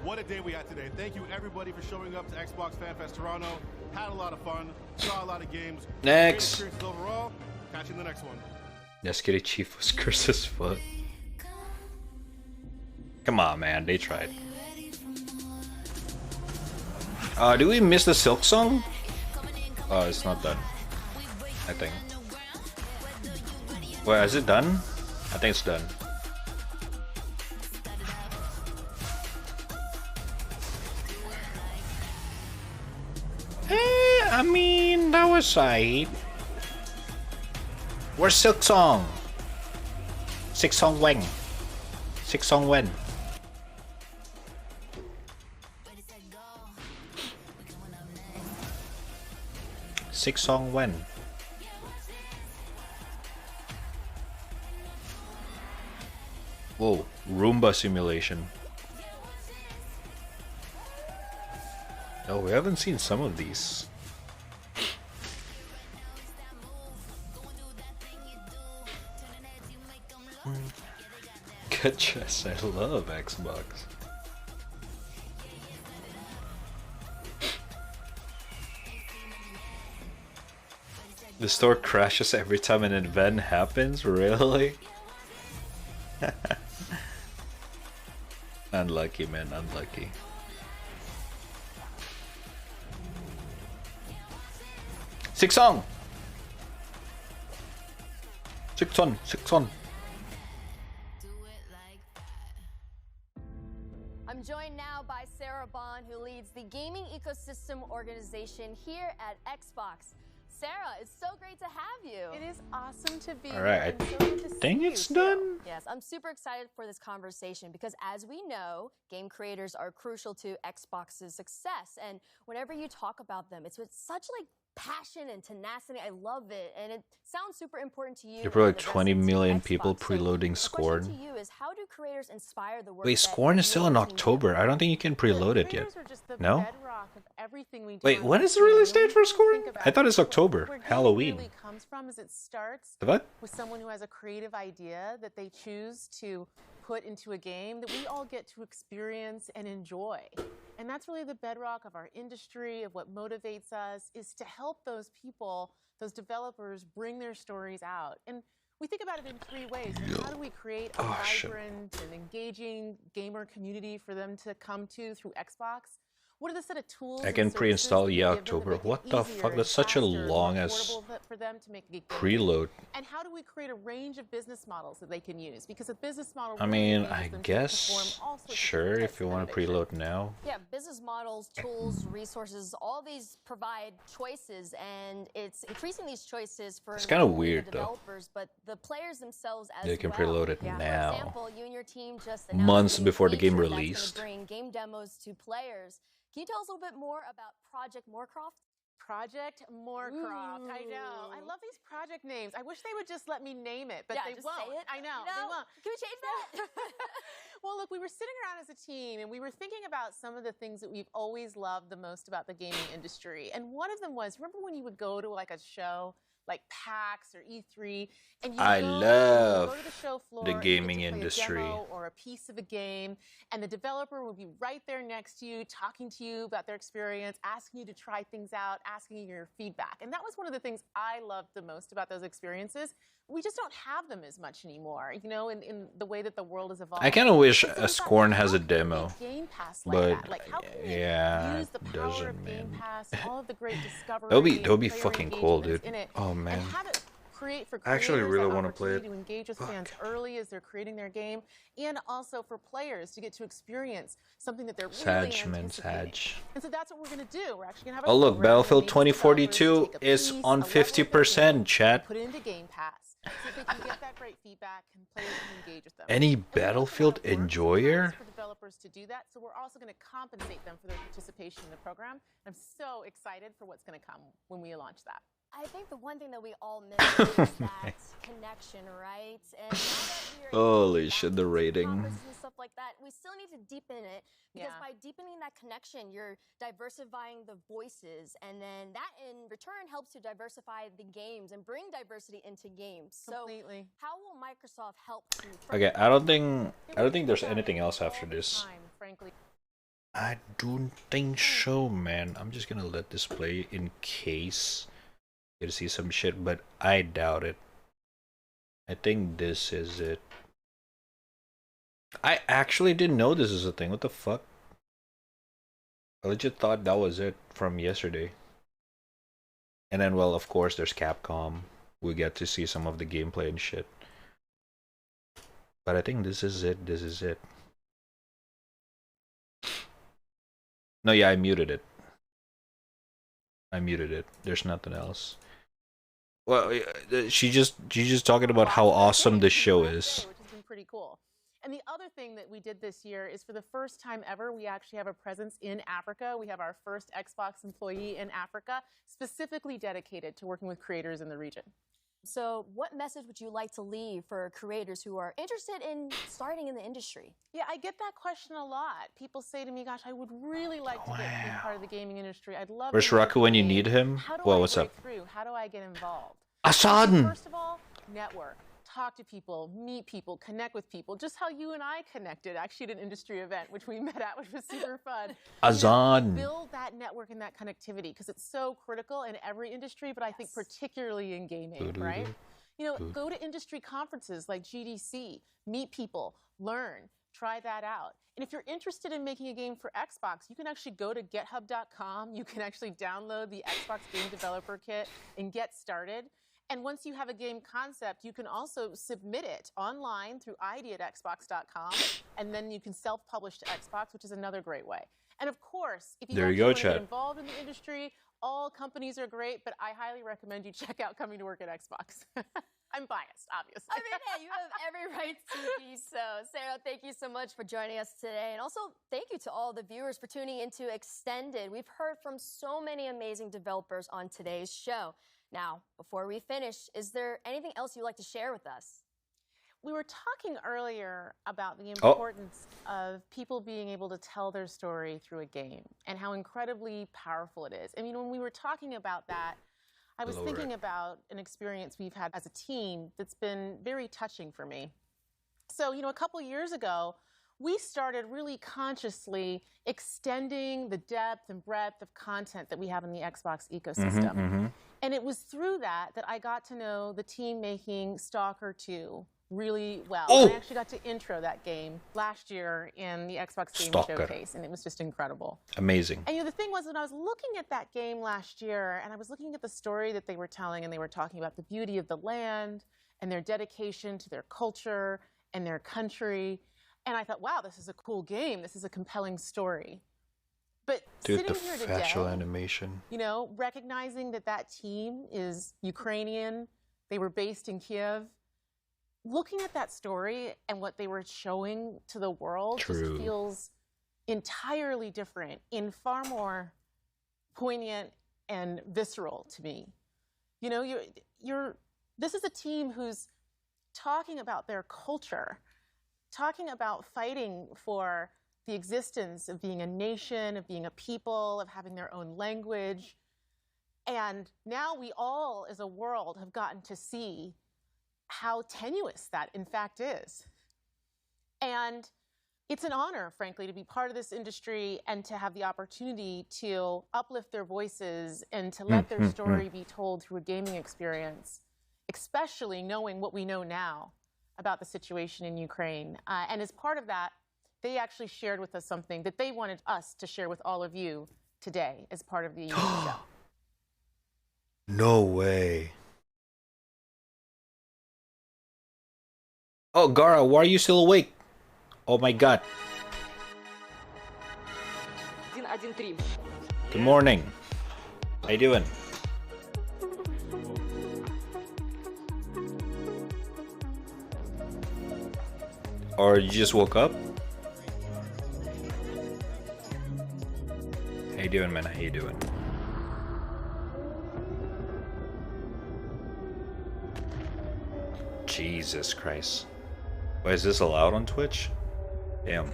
What a day we had today. Thank you, everybody, for showing up to Xbox Fan Fest Toronto. Had a lot of fun, saw a lot of games. Next. Great experiences overall. Catch you in the next one. Neskiri Chief was cursed as fuck. Come on, man. They tried. Do we miss the Silk song? Oh, it's not done. I think. Wait, is it done? I think it's done. I mean, that was aight. Where's Silksong? Silksong Wang. Silksong Wen. Silksong Wen. Whoa, Roomba simulation. Oh, we haven't seen some of these. Good chess, I love Xbox. The store crashes every time an event happens? Really? Unlucky, man, unlucky. Silksong! Silksong! I'm joined now by Sarah Bond, who leads the gaming ecosystem organization here at Xbox. Sarah, it's so great to have you. It is awesome to be All right, here. And so think it's done. Yes, I'm super excited for this conversation because, as we know, game creators are crucial to Xbox's success. And whenever you talk about them, it's with such like passion and tenacity. I love it, and it sounds super important to you. There were like 20 million people preloading Scorn. The question to you is, how do creators inspire the work? Wait, Scorn is still in October. I don't think you can preload it yet. No? Wait, when is the release date for Scorn? I thought it's October. Halloween. Really comes from is it starts What? with someone who has a creative idea that they choose to put into a game that we all get to experience and enjoy. And that's really the bedrock of our industry, of what motivates us, is to help those people, those developers, bring their stories out. And we think about it in three ways. How do we create a vibrant and engaging gamer community for them to come to through Xbox? What are the set of tools I can pre-install October. What the fuck? That's such a long ass for them to make a game? preload. And how do we create a range of business models that they can use? Because a business model. I mean, I guess sure if you want to preload now. Yeah, business models, tools, resources, all these provide choices, and it's increasing these choices for It's kinda not only weird, the though. developers, but the players themselves as They can well. preload it For now. example, you and your team just Months announced a new before the game feature that's gonna released. bring game demos to players. Can you tell us a little bit more about Project Moorcroft? Project Moorcroft. I know. I love these project names. I wish they would just let me name it, but Yeah, they just won't. say it. I know. You know, They won't. Can we change that? Well, look, we were sitting around as a team and we were thinking about some of the things that we've always loved the most about the gaming industry. And one of them was, remember when you would go to like a show like PAX or E3 and you I go love to the show floor the and you get to gaming play a industry. demo or a piece of a game, and the developer would be right there next to you, talking to you about their experience, asking you to try things out, asking you your feedback. And that was one of the things I loved the most about those experiences. We just don't have them as much anymore, you know, in the way that the world has evolved. I kind of wish a Scorn has a demo, Game Pass but like how can we yeah, use the it power doesn't, of Game man. Pass, all of the great discovery, That would be player fucking cool, dude. engagements in it, Oh man. and have it create for I actually creators really that wanna play opportunity it. to engage with fans early as they're creating their game, and also for players to get to experience something that they're really Sag, man, anticipating. Sag. And so that's what we're going to do. We're actually going to have a Oh look, program Battlefield that enables developers to 2042 take a is piece, on a level of their 50%, game, chat. put it into Game Pass so they can get that great feedback and players can engage with them. Any Battlefield enjoyer? For developers to do that, so we're also going to compensate them for their participation in the program. I'm so excited for what's going to come when we launch that. I think the one thing that we all miss is that connection, right? And now that we're Holy shit, the rating. conferences and stuff like that, we still need to deepen it because Yeah. by deepening that connection, you're diversifying the voices, and then that in return helps to diversify the games and bring diversity into games. Completely. So, how will Microsoft help to? Okay, I don't think there's anything else after this. Time, frankly. I don't think so, man. I'm just gonna let this play in case you get to see some shit, but I doubt it. I think this is it. I actually didn't know this is a thing. What the fuck? I legit thought that was it from yesterday. And then, well, of course, there's Capcom. We get to see some of the gameplay and shit. But I think this is it. This is it. No, yeah, I muted it. I muted it. There's nothing else. Well, she's just talking about how awesome this show is. Which has been pretty cool. And the other thing that we did this year is, for the first time ever, we actually have a presence in Africa. We have our first Xbox employee in Africa, specifically dedicated to working with creators in the region. So what message would you like to leave for creators who are interested in starting in the industry? Yeah, I get that question a lot. People say to me, gosh, I would really like to get to be part of the gaming industry. I'd love Where's to Raku when you need him? Well, what's up? How do I get involved? Asaden! First of all, network. Talk to people, meet people, connect with people, just how you and I connected actually at an industry event, which we met at, which was super fun. Azan. Build that network and that connectivity, because it's so critical in every industry, but I think particularly in gaming, right? You know, go to industry conferences like GDC, meet people, learn, try that out. And if you're interested in making a game for Xbox, you can actually go to github.com. You can actually download the Xbox Game Developer Kit and get started. And once you have a game concept, you can also submit it online through id@xbox.com, and then you can self-publish to Xbox, which is another great way. And of course, if you want to get involved in the industry, all companies are great, but I highly recommend you check out coming to work at Xbox. I'm biased, obviously. I mean, hey, you have every right to be so. Sarah, thank you so much for joining us today. And also, thank you to all the viewers for tuning into Extended. We've heard from so many amazing developers on today's show. Now, before we finish, is there anything else you'd like to share with us? We were talking earlier about the importance of people being able to tell their story through a game and how incredibly powerful it is. I mean, when we were talking about that, I was thinking about an experience we've had as a team that's been very touching for me. So, you know, a couple years ago, we started really consciously extending the depth and breadth of content that we have in the Xbox ecosystem. And it was through that I got to know the team making Stalker 2 really well. I actually got to intro that game last year in the Xbox Game Showcase, and it was just incredible. Amazing. And you know, the thing was, when I was looking at that game last year, and I was looking at the story that they were telling, and they were talking about the beauty of the land and their dedication to their culture and their country, and I thought, wow, this is a cool game. This is a compelling story. But dude, the sitting here facial today, animation. You know, recognizing that that team is Ukrainian, they were based in Kiev, looking at that story and what they were showing to the world just feels entirely different, in far more poignant and visceral to me. You know, this is a team who's talking about their culture, talking about fighting for the existence of being a nation, of being a people, of having their own language. And now we all, as a world, have gotten to see how tenuous that, in fact, is. And it's an honor, frankly, to be part of this industry and to have the opportunity to uplift their voices and to let their story be told through a gaming experience, especially knowing what we know now about the situation in Ukraine. And as part of that, they actually shared with us something that they wanted us to share with all of you today as part of the show. No way. Oh, Gara, why are you still awake? Oh my god. Good morning. How you doing? Or you just woke up? How you doing, man? How you doing? Jesus Christ. Why is this allowed on Twitch? Damn.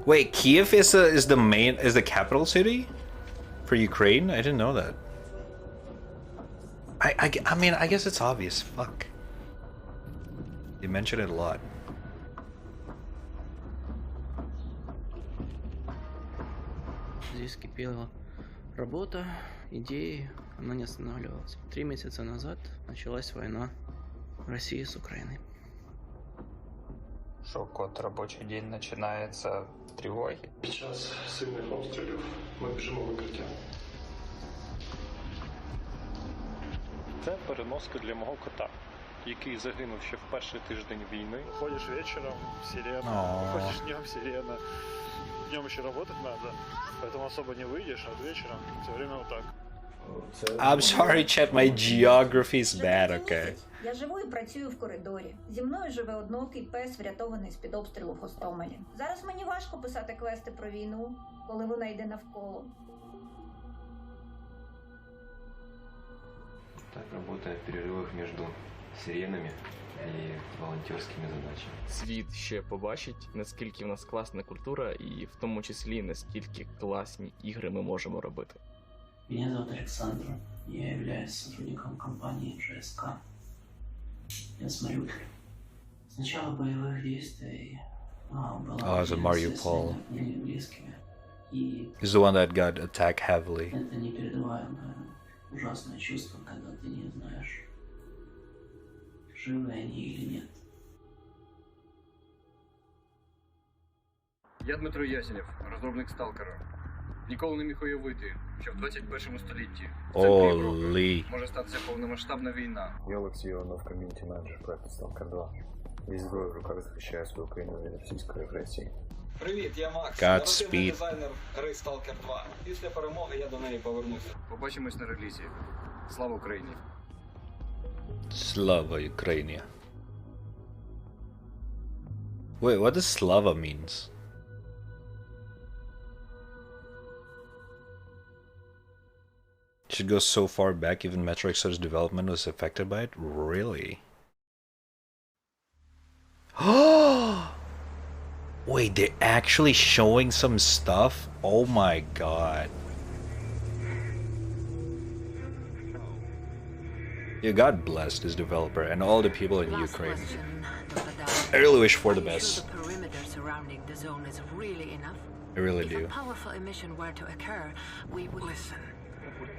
Wait, Kiev is the capital city for Ukraine? I didn't know that. I mean, I guess it's obvious. Fuck. You mention it a lot. Здесь кипела работа, идеи, она не останавливалась. 3 месяца назад началась война России с Украиной. Шок, вот рабочий день начинается в тревоге. Сейчас сильных обстрілів. Ми біжимо в укриття. Це переноска для мого кота. який загинув ще в перший тиждень війни. Ходиш вечером, сирена, ходишь днем, сирена. Днем еще работать надо, поэтому особо не выйдешь, а вечером все время вот так. I'm sorry, chat, my geography is bad, okay. Я живу і працюю в коридорі. Зі мною живе одноокий пес, врятований з-під обстрілу в Гостомелі. Зараз мені важко писати квести про війну, коли вона йде навколо. Так работает в перерывах между сиренами і волонтерськими задачами. Світ ще побачить, наскільки в нас класна культура, і в тому числі, наскільки класні ігри ми можемо робити. Меня зовут Александр. Я являюсь сотрудником компании ЖСК. Я с Мариуполя. С начала боевых действий была it's a Mariupol. английскими. И He's the one that got attacked heavily. это непередаваемое, ужасное чувство, когда ты не знаешь, живы они или нет. Я Дмитро Ясенєв, розробник Сталкера. Ніколи не міг уявити, що в 21 столітті в центрі Європи може статися повномасштабна війна. Я Олексій Іванов, ком'юніті-менеджер проекту Stalker 2. Зі зброєю в руках захищаю свою країну від російської агресії. Привіт, я Макс, Godspeed. наративний дизайнер гри Stalker 2. Після перемоги я до неї повернуся. Побачимось на релізі. Слава Україні! Slava Ukraine. Wait, what does Slava means? Should go so far back, even Metro Exodus development was affected by it? Really? Wait, they're actually showing some stuff? Oh my god. Yeah, God bless this developer and all the people in Ukraine. I really wish for the best. The perimeter surrounding the zone is really enough. I really If do. a powerful emission were to occur, we would listen.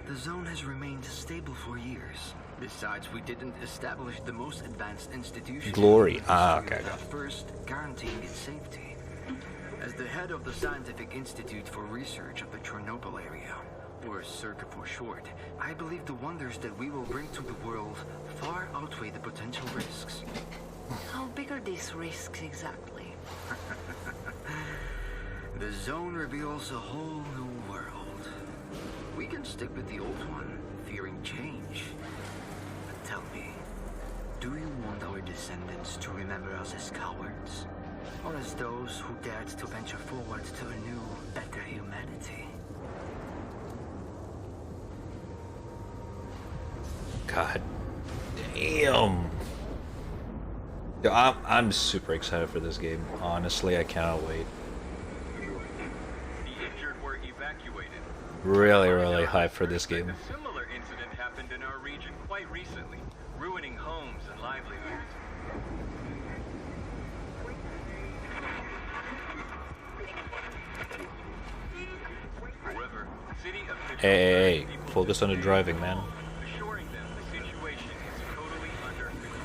The zone has remained stable for years. Besides, we didn't establish the most advanced institution. Glory. Ah, okay. Without first guaranteeing its safety. As the head of the Scientific Institute for Research of the Chernobyl area, or CERC for short, I believe the wonders that we will bring to the world far outweigh the potential risks. How big are these risks exactly? The zone reveals a whole new world. We can stick with the old one, fearing change. But tell me, do you want our descendants to remember us as cowards? Or as those who dared to venture forward to a new, better humanity? God damn. Yo, I'm super excited for this game. Honestly, I cannot wait. The injured were evacuated. Really, really hyped for this game. A similar incident happened in our region quite recently, ruining homes and livelihoods. However, city officials Hey, focus on the driving, man. assuring them the situation is totally under control.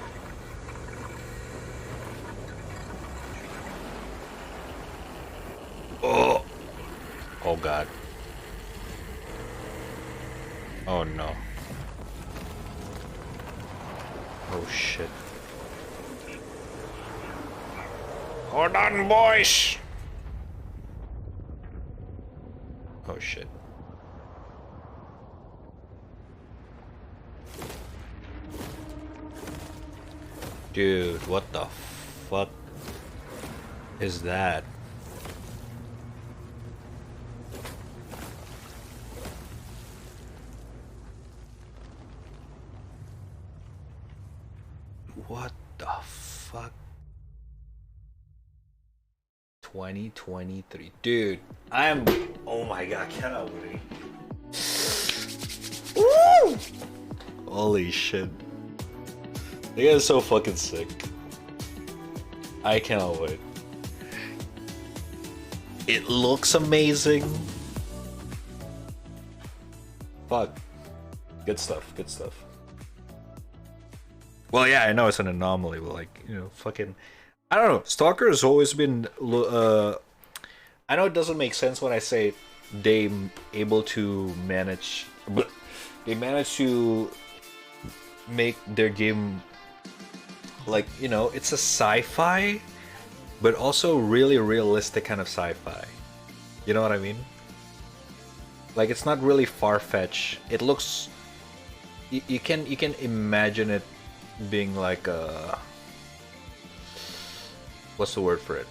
Oh. Oh god. Oh no. Oh shit. Hold on, boys. Oh shit. Dude, what the fuck is that? What the fuck? 2023. Dude, I'm... Oh my god, I cannot wait. Woo! Holy shit. That guy is so fucking sick. I cannot wait. It looks amazing. Fuck. Good stuff, good stuff. Well, yeah, I know it's an anomaly, but like, you know, fucking... I don't know. Stalker has always been... I know it doesn't make sense when I say they able to manage... They manage to make their game Like, you know, it's a sci-fi, but also really realistic kind of sci-fi. You know what I mean? Like, it's not really far-fetched. It looks... You can imagine it being like a... What's the word for it?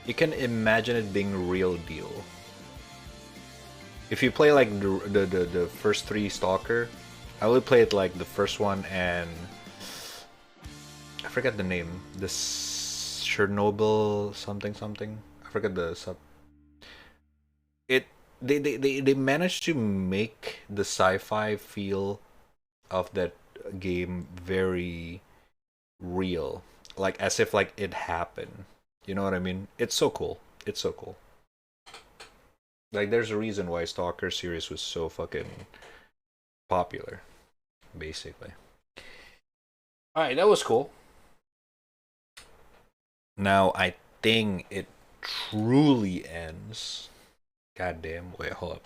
You can imagine it being real deal. If you play like the first 3 Stalker, I only played like the first one and I forget the name. The Chernobyl something. I forget the sub. They managed to make the sci-fi feel of that game very real, like as if like it happened. You know what I mean? It's so cool. It's so cool. Like, there's a reason why Stalker series was so fucking popular, basically. Alright, that was cool. Now, I think it truly ends. Goddamn. Wait, hold up.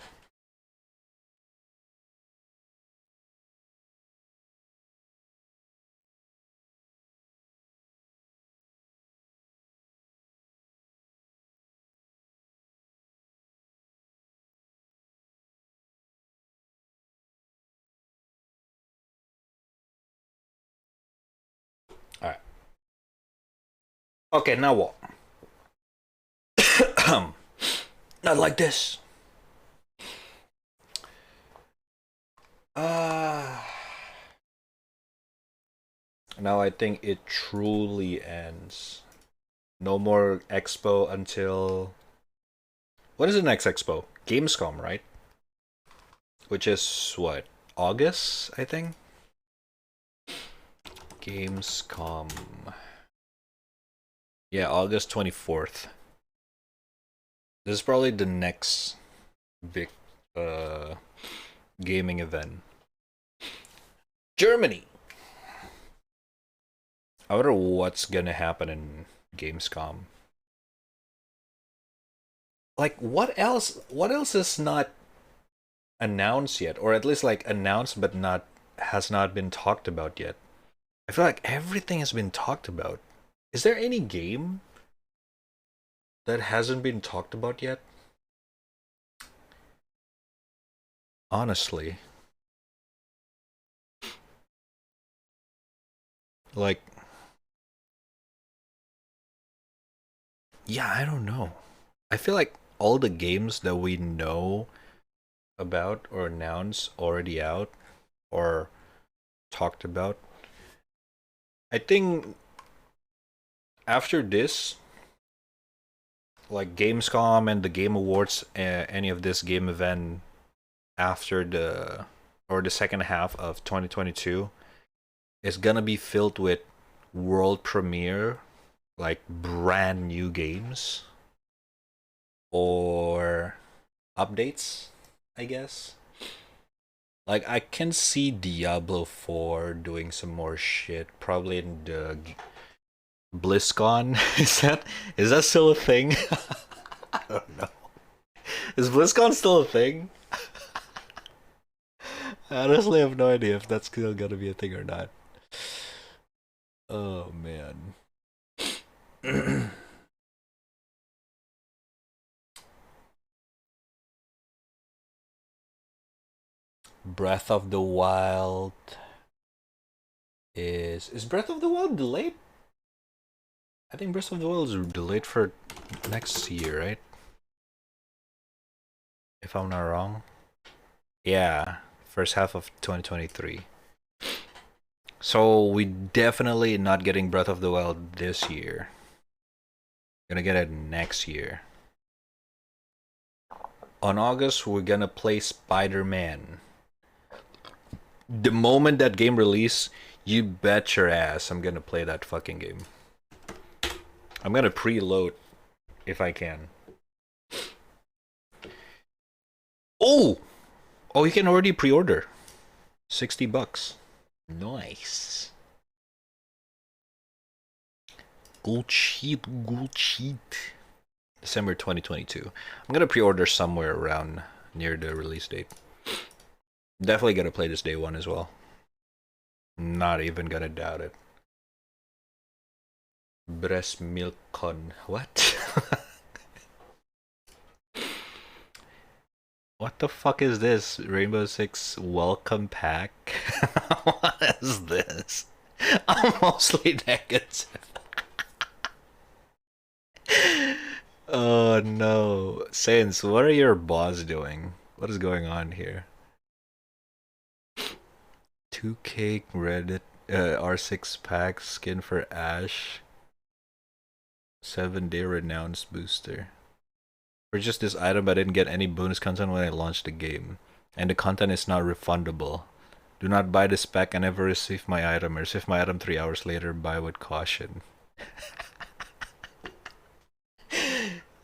Alright. Okay, now what? Not like this. Now I think it truly ends. No more expo until... What is the next expo? Gamescom, right? Which is what? August, I think? Gamescom. Yeah, August 24th. This is probably the next big gaming event. Germany! I wonder what's gonna happen in Gamescom. Like, what else is not announced yet? Or at least like announced but has not been talked about yet. I feel like everything has been talked about. Is there any game that hasn't been talked about yet? Honestly. Like... Yeah, I don't know. I feel like all the games that we know about or announced already out or talked about. I think after this, like Gamescom and the Game Awards, any of this game event after the second half of 2022 is gonna be filled with world premiere, like brand new games or updates, I guess. Like, I can see Diablo 4 doing some more shit, probably in the BlizzCon. Is that still a thing? I don't know. Is BlizzCon still a thing? I honestly have no idea if that's still gonna be a thing or not. Oh man. Breath of the Wild is Breath of the Wild delayed? I think Breath of the Wild is delayed for next year, right? If I'm not wrong. Yeah, first half of 2023. So we definitely not getting Breath of the Wild this year. Gonna get it next year. On August, we're gonna play Spider-Man. The moment that game release, you bet your ass I'm gonna play that fucking game. I'm gonna preload if I can. Oh! Oh, you can already pre-order. $60. Nice. Gold sheet. December 2022. I'm gonna pre-order somewhere around near the release date. Definitely gonna play this day one as well. Not even gonna doubt it. Breast milk con. What? What the fuck is this? Rainbow Six welcome pack? What is this? I'm mostly negative. Oh no. Saints, what are your boss doing? What is going on here? 2K Reddit R6 pack skin for Ash. 7-day renounced booster. Purchased this item but didn't get any bonus content when I launched the game. And the content is not refundable. Do not buy this pack and never receive my item. Or receive my item 3 hours later. Buy with caution.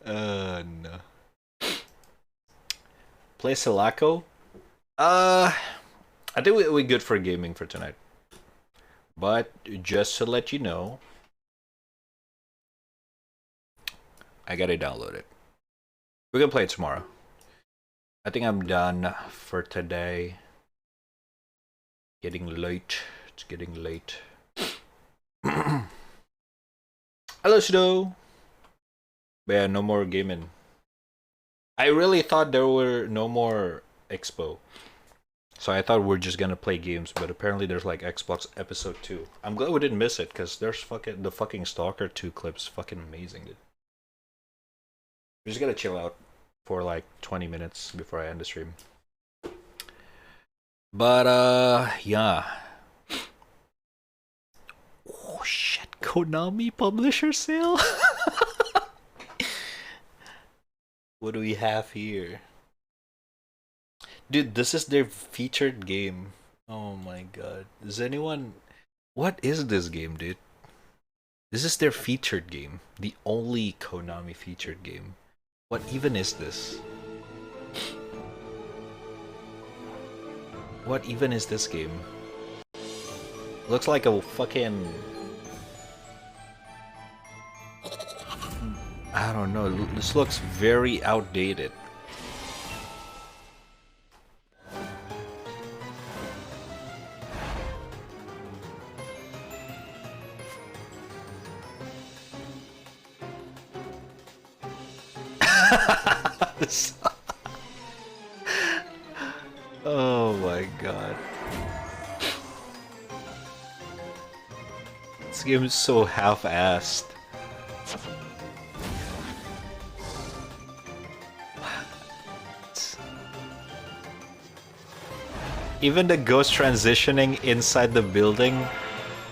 No. Play Selaco? I think we're good for gaming for tonight. But just to let you know, I gotta download it. We're gonna play it tomorrow. I think I'm done for today. Getting late. It's getting late. Hello, Shudo. But yeah, no more gaming. I really thought there were no more Expo. So I thought we're just gonna play games, but apparently there's like Xbox Episode 2. I'm glad we didn't miss it, because there's the fucking Stalker 2 clips fucking amazing, dude. We're just gonna chill out for like 20 minutes before I end the stream. But yeah. Oh shit, Konami publisher sale? What do we have here? Dude, this is their featured game. Oh my god. Does anyone... What is this game, dude? This is their featured game. The only Konami featured game. What even is this? What even is this game? Looks like a fucking... I don't know. This looks very outdated. Oh my god. This game is so half-assed. Even the ghost transitioning inside the building,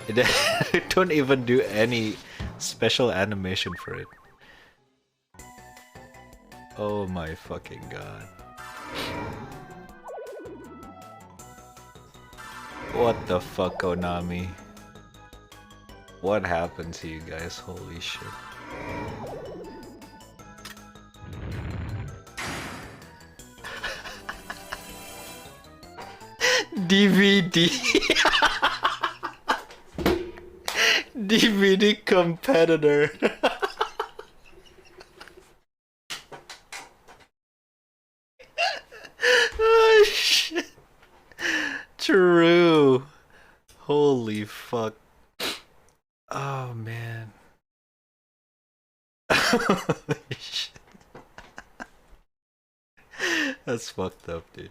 it don't even do any special animation for it. Oh my fucking god. What the fuck, Konami? What happened to you guys? Holy shit. DVD. DVD competitor. Oh shit. True. Holy fuck. Oh man. Shit. That's fucked up, dude.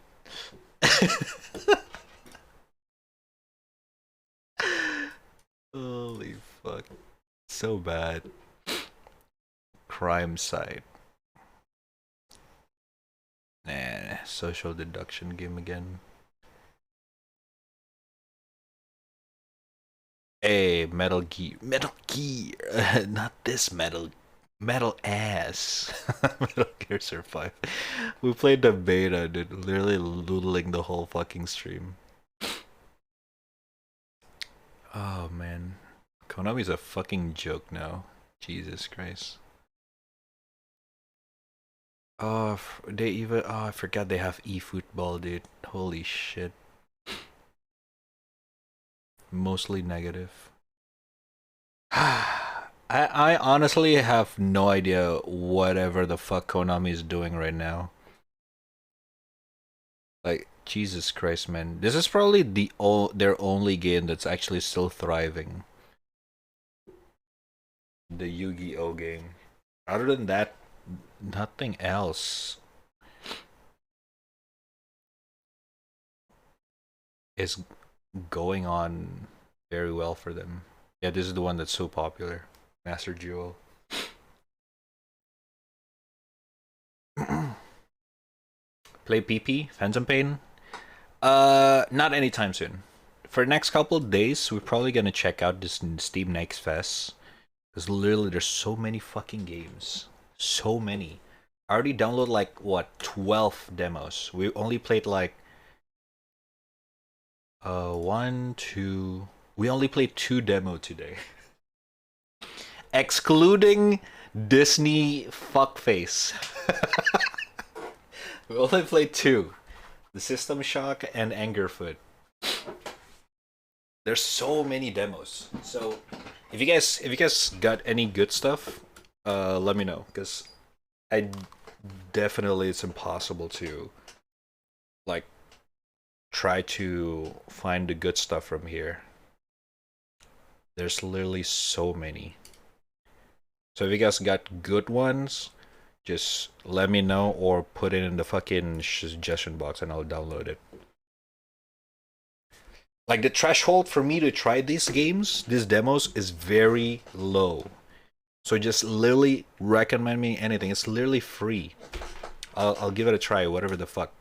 Holy fuck. So bad. Crime site. Nah, social deduction game again. Hey, Metal Gear. Metal Gear! Not this Metal ass. Metal Gear Survive. We played the beta, dude. Literally lootling the whole fucking stream. Oh man. Konami's a fucking joke now. Jesus Christ. Oh, they even... Oh, I forgot they have eFootball, dude. Holy shit. Mostly negative. I honestly have no idea whatever the fuck Konami is doing right now. Like, Jesus Christ, man. This is probably their only game that's actually still thriving. the Yu-Gi-Oh game. Other than that, nothing else is going on very well for them. Yeah, this is the one that's so popular. Master Duel. Play PP, Phantom Pain? Not anytime soon. For the next couple of days, we're probably gonna check out this Steam Next Fest. Because literally there's so many fucking games. So many. I already downloaded like, what, 12 demos. We only played like... We only played 2 demo today. Excluding Disney fuckface. We only played 2. The System Shock and Angerfoot. There's so many demos. So if you guys got any good stuff, let me know, because it's impossible to like try to find the good stuff from here. There's literally so many. So if you guys got good ones, just let me know or put it in the fucking suggestion box and I'll download it. Like, the threshold for me to try these games, these demos, is very low. So just literally recommend me anything. It's literally free. I'll give it a try, whatever the fuck.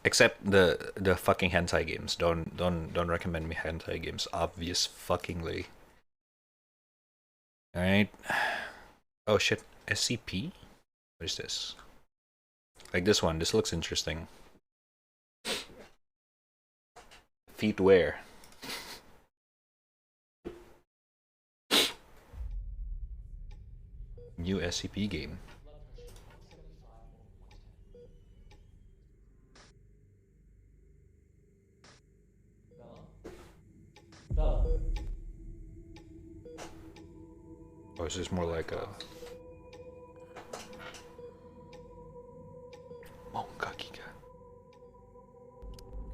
Except the fucking hentai games. Don't recommend me hentai games, obvious fuckingly. Alright. Oh shit, SCP? What is this? Like this one, this looks interesting. Feet wear. New SCP game. Oh, is this more like a...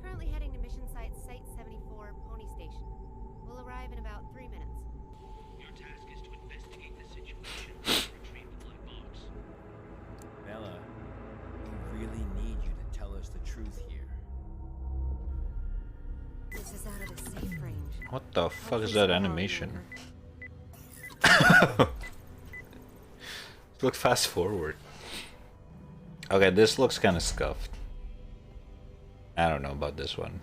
Currently heading to mission site 74, Pony Station. We'll arrive in about 3 minutes. Your task is to investigate the situation and retrieve the black box. Bella, we really need you to tell us the truth here. This is out of the safe range. What the fuck is that animation? Look fast forward. Okay, this looks kind of scuffed. I don't know about this one.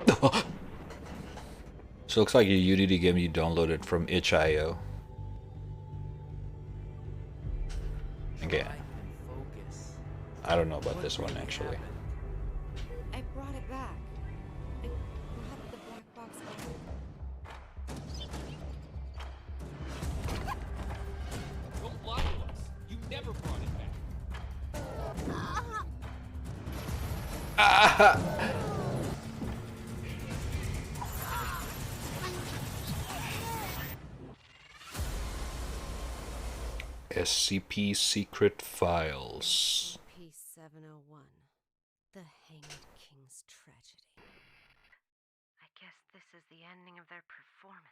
So it looks like a Unity game you downloaded from itch.io. Again, I don't know about this one actually. I brought it back. I brought the black box back. Don't lie to us. You never brought it back. SCP Secret Files. P701. The Hanged King's Tragedy. I guess this is the ending of their performance.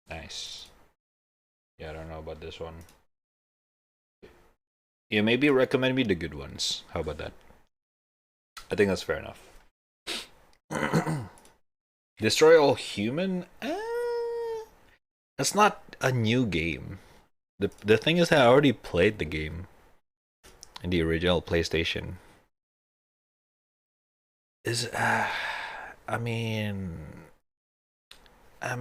Nice. Yeah, I don't know about this one. Yeah, maybe recommend me the good ones. How about that? I think that's fair enough. Destroy All Human? That's not a new game. The thing is that I already played the game in the original PlayStation. I mean, I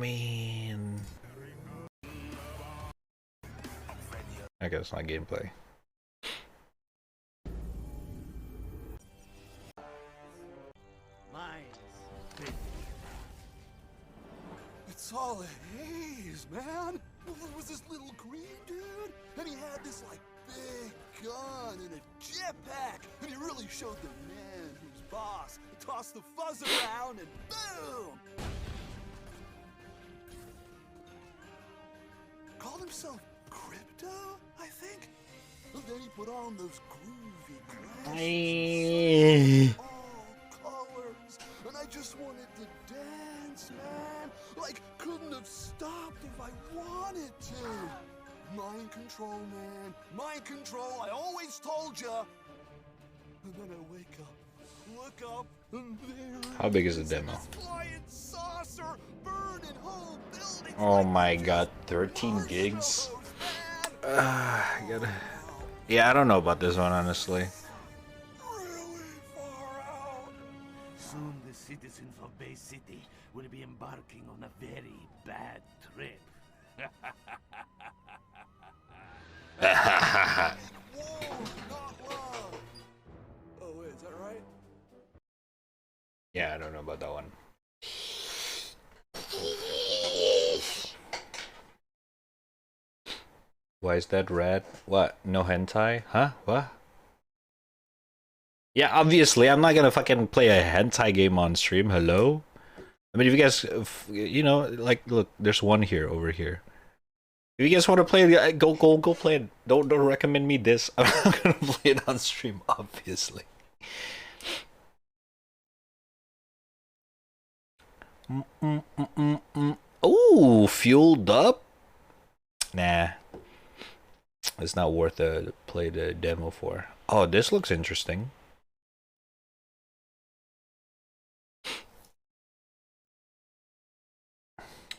guess it's not gameplay. It's all a haze, man. Well, there was this little green dude, and he had this, like, big gun and a jetpack, and he really showed the man who's boss. He tossed the fuzz around, and boom! Called himself I think. Then he put on those groovy Aye. glasses, all colors, and I just wanted to dance, man. Like, couldn't have stopped if I wanted to. Mind control, man. Mind control, I always told ya. And then I wake up, look up, and there How big is the demo? flying saucer, burning whole buildings. Oh my god, 13 gigs? I gotta... Yeah, I don't know about this one, honestly. Soon the citizens of Bay City will be embarking on a very bad trip. Oh wait, is that right? Yeah, I don't know about that one. Why is that red? What? No hentai? Huh? What? Yeah, obviously, I'm not gonna fucking play a hentai game on stream. Hello? I mean, if you guys, you know, like, look, there's one here, over here. If you guys want to play it, go play it. Don't recommend me this. I'm not gonna play it on stream, obviously. Oh, fueled up? Nah. It's not worth to play the demo for. Oh, this looks interesting.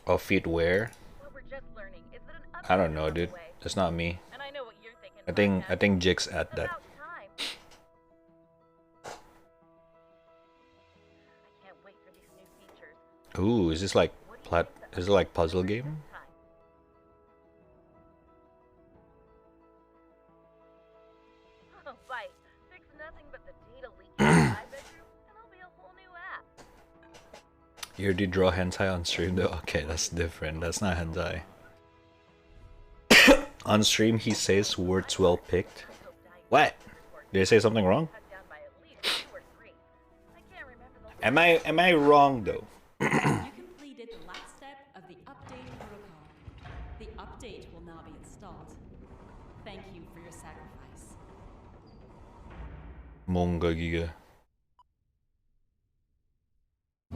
Oh, feet wear? I don't know, dude. That's not me. I think Jix at that. Ooh, is this like is it like puzzle game? You already draw hentai on stream though? Okay, that's different. That's not hentai. On stream he says words well picked. What? Did I say something wrong? Am I wrong though? You completed the last step of the update protocol. The update will now be installed. Thank you for your sacrifice. Monga giga.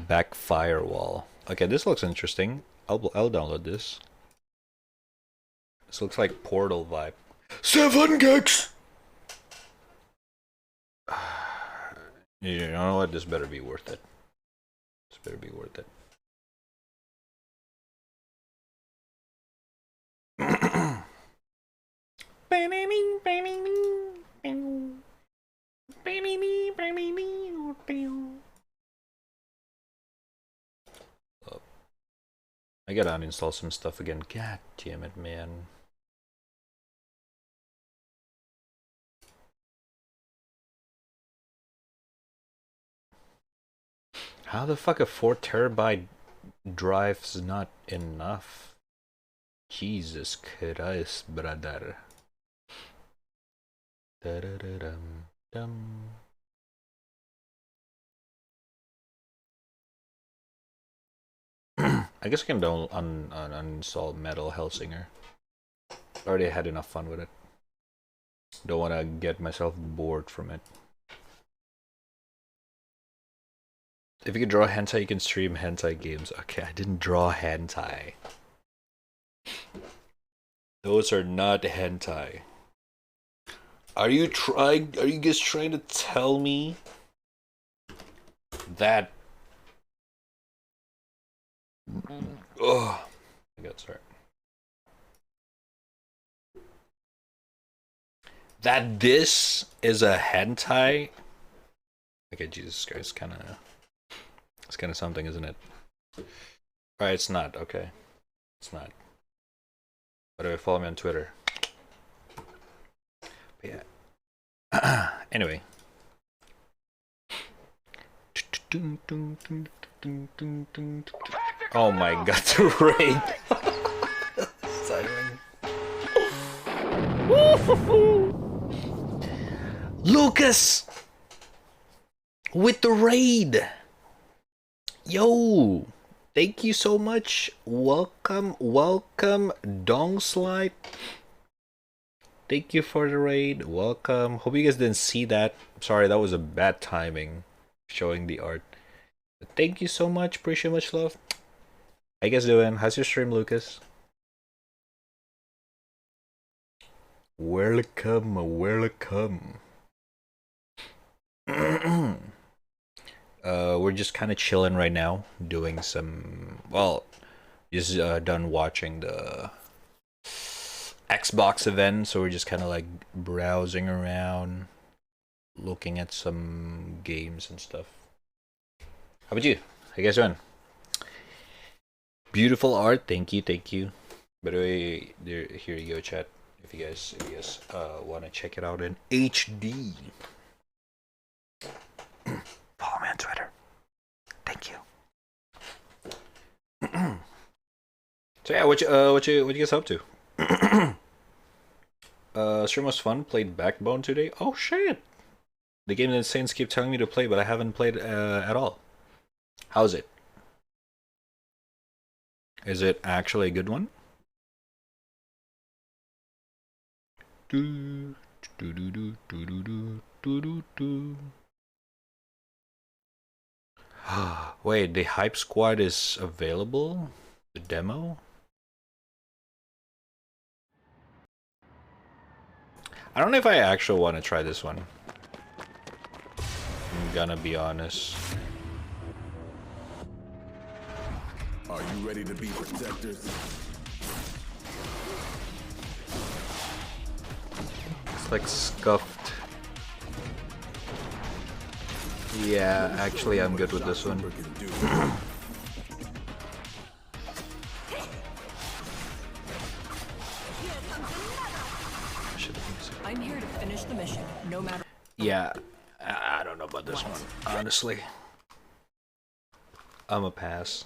Back firewall. Okay, this looks interesting. I'll download this. This looks like Portal vibe. 7 gigs. You know what? This better be worth it. This better be worth it. I gotta uninstall some stuff again. God damn it, man. How the fuck a 4 terabyte drive's not enough? Jesus Christ, brother. Da-da-da-dum-dum. I guess I can uninstall Metal Hellsinger. Already had enough fun with it. Don't want to get myself bored from it. If you can draw hentai, you can stream hentai games. Okay, I didn't draw hentai. Those are not hentai. Are you guys trying to tell me that... Oh, my God, sorry. That this is a hentai? Okay, Jesus Christ, it's kind of something, isn't it? Alright, it's not. Okay, it's not. By the way, follow me on Twitter. But yeah. Anyway. Oh my God, the raid. Lucas with the raid. Yo, thank you so much. Welcome, Dong Slide. thank you for the raid. Welcome. Hope you guys didn't see that. Sorry, that was a bad timing showing the art. But thank you so much. Appreciate much love. How you guys doing? How's your stream, Lucas? Welcome, welcome. We're just kind of chilling right now, doing some, well, just done watching the Xbox event, so we're just kind of like browsing around, looking at some games and stuff. How about you? How you guys doing? Beautiful art, thank you, thank you. By the way, here you go, chat. If you guys want to check it out in HD. Follow me on Twitter. Thank you. So yeah, what you guys up to? Stream was fun. Played Backbone today. Oh shit! The game that Saints keep telling me to play, but I haven't played at all. How's it? Is it actually a good one? Wait, the Hype Squad is available? The demo? I don't know if I actually want to try this one. I'm gonna be honest. Are you ready to be protectors? It's like scuffed. Yeah, actually I'm good with this one. I'm here to finish the mission, no matter. Yeah, I don't know about this one, honestly. I'm a pass.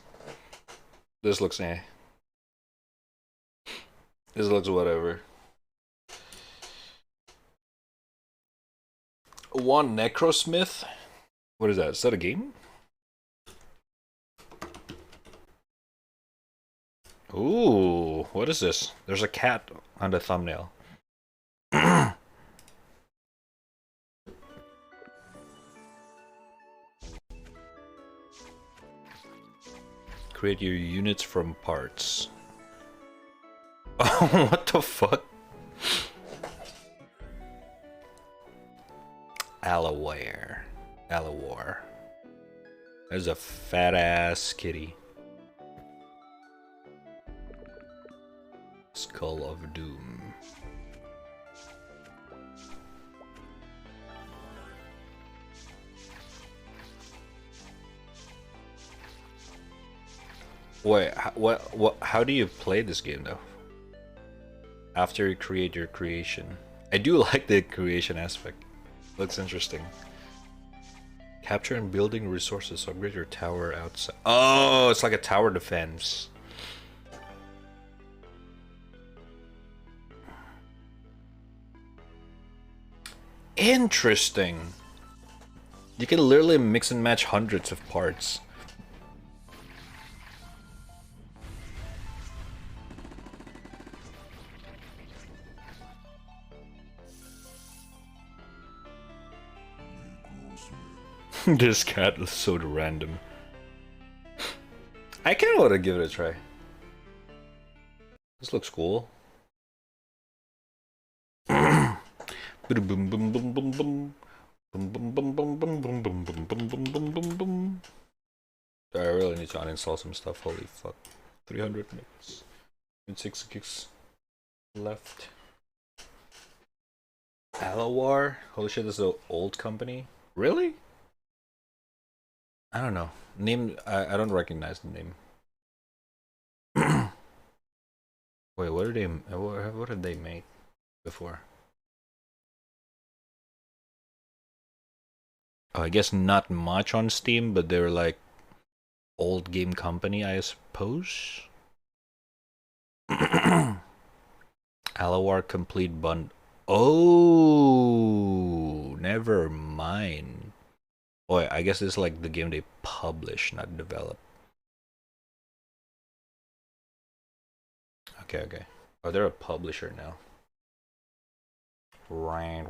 This looks eh. This looks whatever. One Necrosmith? What is that? Is that a game? Ooh, what is this? There's a cat on the thumbnail. Create your units from parts. Oh, what the fuck? Allaware. There's a fat ass kitty. Skull of Doom. Wait, what? How do you play this game though? After you create your creation, I do like the creation aspect. Looks interesting. Capture and building resources. Upgrade your tower outside. Oh, it's like a tower defense. Interesting. You can literally mix and match hundreds of parts. This cat is so random. I kind of want to give it a try. This looks cool. I really need to uninstall some stuff. Holy fuck. 300 minutes. And 6 gigs left. Alawar? Holy shit, this is an old company. Really? I don't know. Name, I don't recognize the name. Wait, what have they made before? Oh, I guess not much on Steam, but they're like old game company, I suppose. Alawar Complete Bund. Oh, never mind. Boy, I guess it's like the game they publish, not develop. Okay. Oh, they're a publisher now. Right.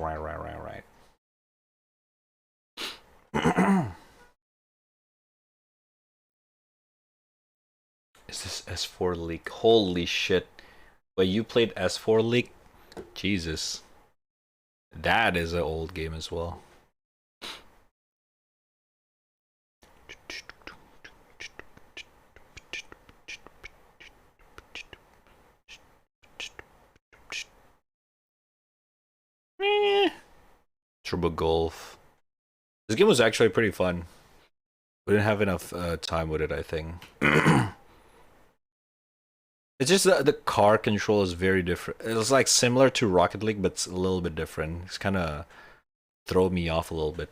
Is this S4 leak? Holy shit. But you played S4 leak? Jesus. That is an old game as well. Turbo Golf. This game was actually pretty fun. We didn't have enough time with it, I think. It's just that the car control is very different. It's like similar to Rocket League, but it's a little bit different. It's kind of throw me off a little bit.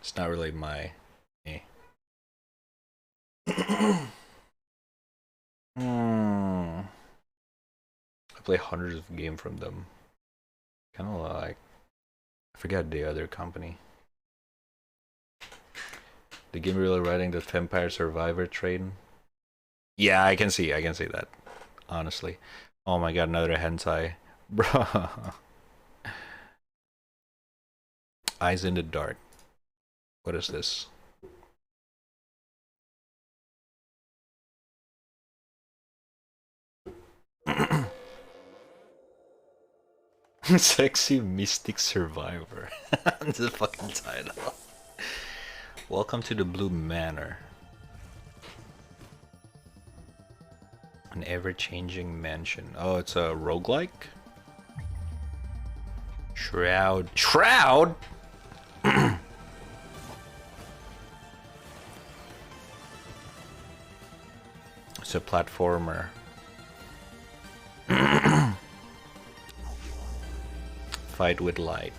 It's not really my... I play hundreds of games from them. Kind of like... I forget the other company. The game really riding the Vampire Survivor train. Yeah, I can see that. Honestly. Oh my god, another hentai. Bro. Eyes in the Dark. What is this? Sexy Mystic Survivor. That's the fucking title. Welcome to the Blue Manor. An ever-changing mansion. Oh, it's a roguelike? Shroud. Shroud?! It's a platformer. Fight with light.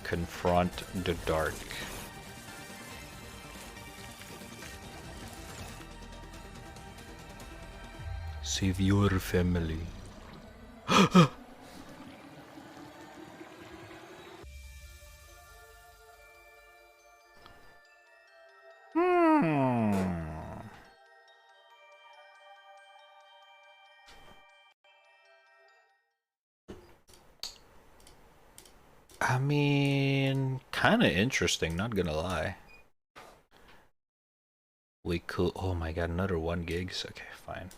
Confront the dark. Save your family. I mean, kind of interesting, not gonna lie. We could... Oh my god, another 1 gigs? Okay, fine.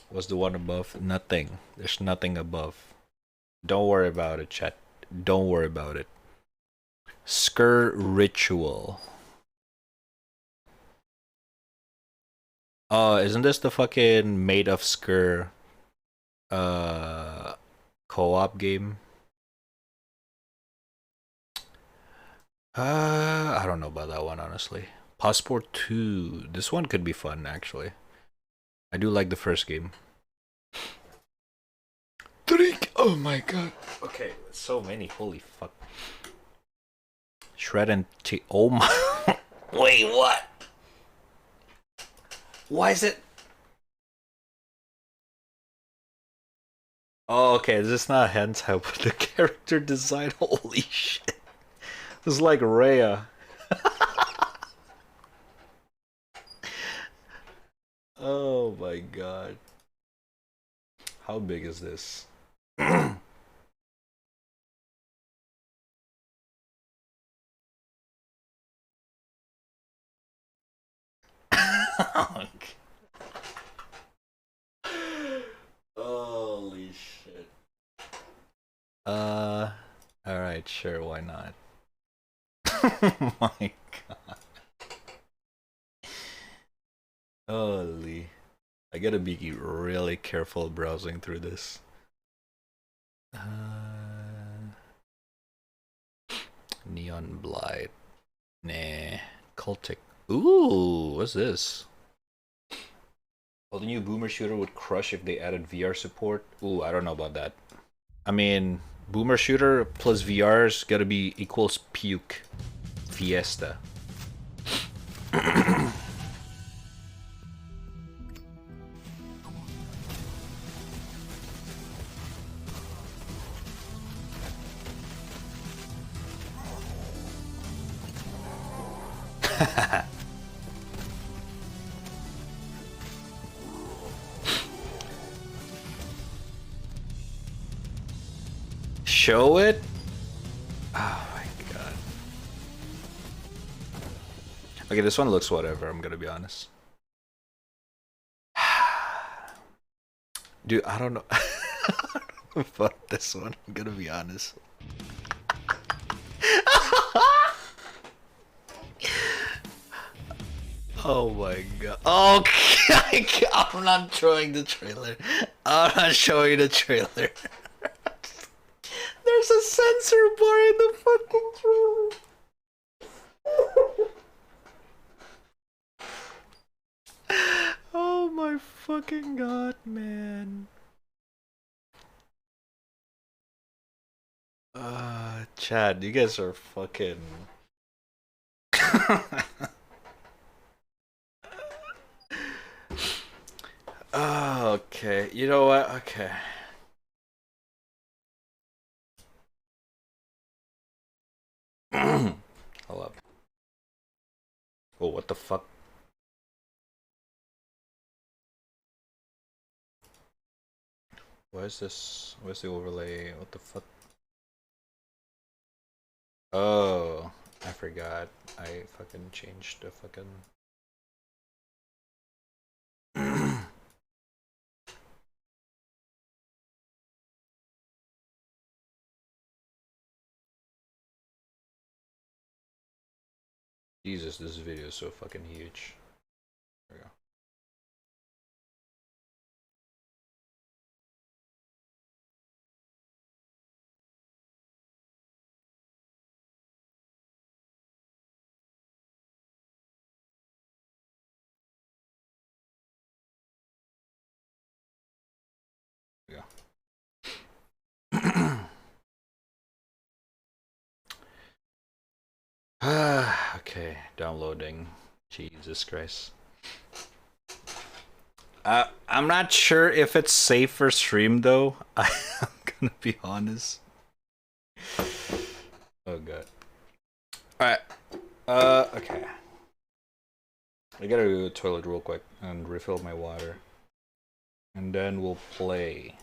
What's the one above? Nothing. There's nothing above. Don't worry about it, chat. Don't worry about it. Skur Ritual. Isn't this the fucking Made of Skur co-op game? I don't know about that one, honestly. Passport 2. This one could be fun, actually. I do like the first game. Drink! Oh my god. Okay, so many. Holy fuck. Shred and T. Oh my. Wait, what? Why is it? Oh, okay. This is not hentai, but the character design. Holy shit. This is like Rhea. Oh my god. How big is this? Holy shit. Alright, sure, why not? Oh my god. Holy. I gotta be really careful browsing through this. Neon Blight. Nah. Cultic. Ooh, what's this? Well, the new Boomer Shooter would crush if they added VR support. Ooh, I don't know about that. I mean, Boomer Shooter plus VR's gotta be equals puke. Fiesta. show it? Oh my god. Okay, this one looks whatever, I'm gonna be honest. Dude, I don't know. Fuck this one, I'm gonna be honest. Oh my god. Okay, I'm not showing the trailer. I'm not showing the trailer. There's a censor bar in the fucking trailer. Oh my fucking god, man. Chad, you guys are fucking... Oh, okay. You know what? Okay. Hold up. Oh, what the fuck? Why is this? Where's the overlay? What the fuck? Oh, I forgot. I fucking changed the fucking... Jesus, this video is so fucking huge. There we go. Okay, downloading. Jesus Christ. I'm not sure if it's safe for stream though. I'm gonna be honest. Oh god. Alright. Okay. I gotta go to the toilet real quick and refill my water. And then we'll play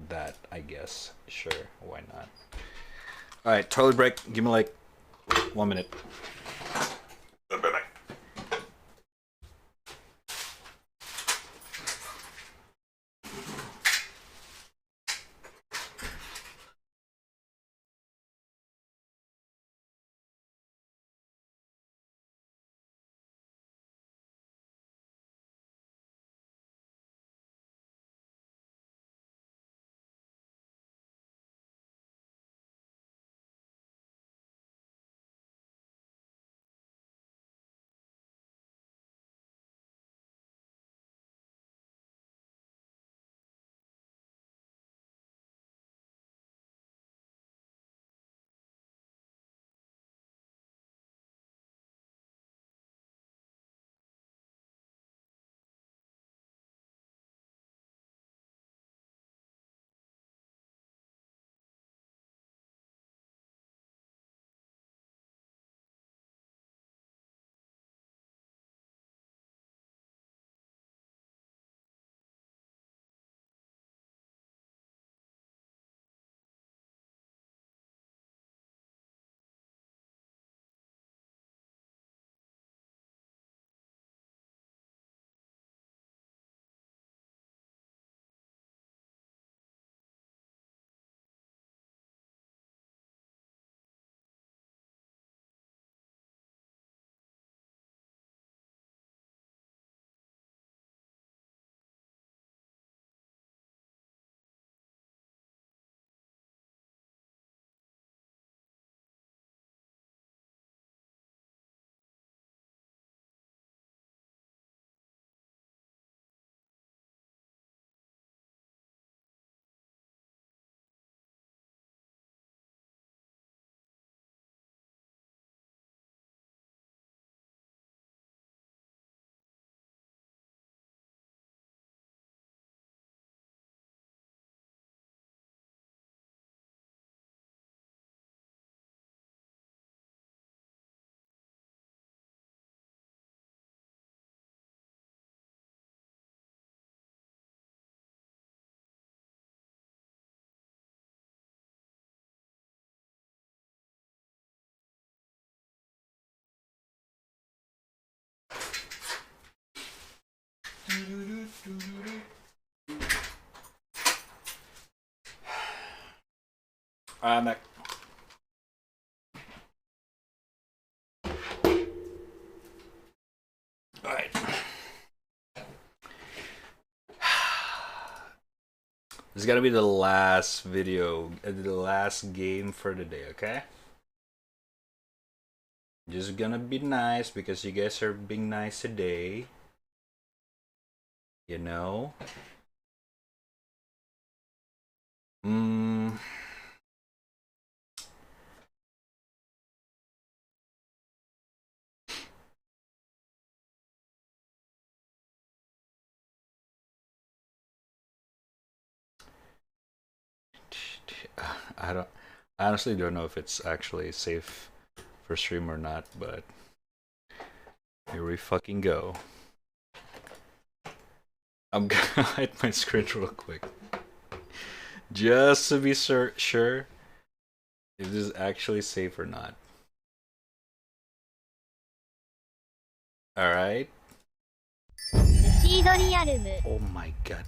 that, I guess. Sure, why not? Alright, toilet break. Give me like 1 minute. I'm back. Alright. This is gonna be the last video, the last game for the day, okay? Just gonna be nice because you guys are being nice today. You know? I honestly don't know if it's actually safe for stream or not, but here we fucking go. I'm gonna hide my screen real quick. Just to be sure if this is actually safe or not. Alright. Oh my god.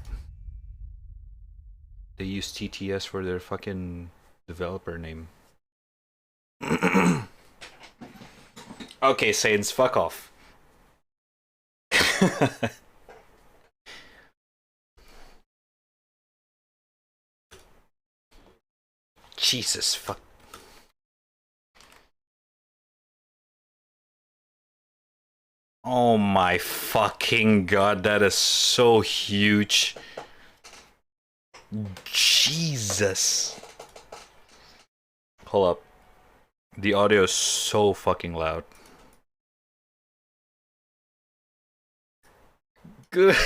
They use TTS for their fucking developer name. Okay, Saints, fuck off. Jesus fuck. Oh my fucking god, that is so huge. Jesus. Hold up. The audio is so fucking loud. Good.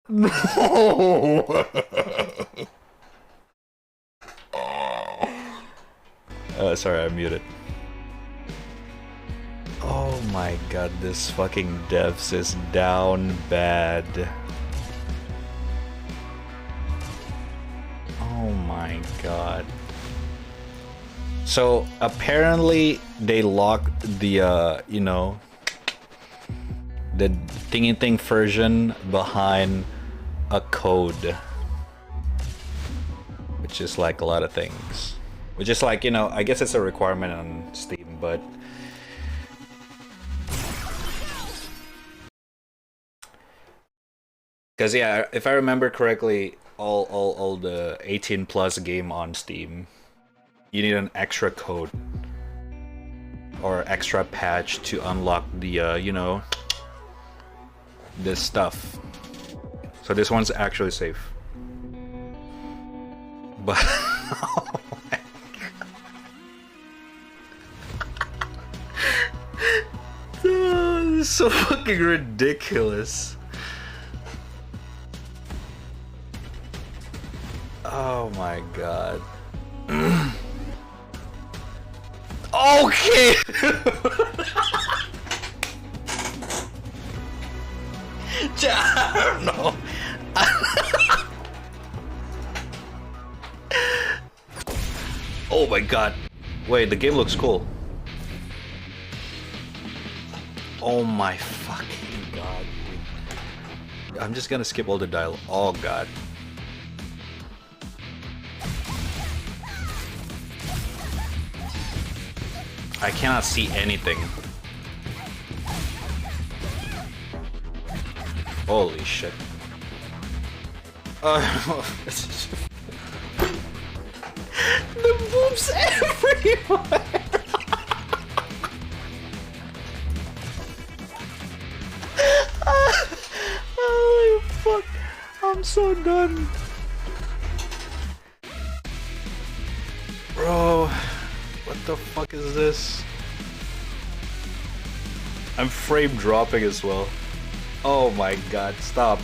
No. Sorry, I muted. Oh my god, this fucking devs is down bad. Oh my god. So apparently they locked the you know, the thingy thing version behind a code, which is like a lot of things, which is like, you know, I guess it's a requirement on Steam, but because yeah, if I remember correctly, all the 18+ game on Steam, you need an extra code or extra patch to unlock the you know, this stuff. So this one's actually safe. But oh my god. This is so fucking ridiculous. Oh my god. Okay. I don't know. Oh my god. Wait, the game looks cool. Oh my fucking god. I'm just gonna skip all the dialogue. Oh god. I cannot see anything. Holy shit. The boobs everywhere! Oh fuck. I'm so done. Bro. What the fuck is this? I'm frame dropping as well. Oh my god, stop.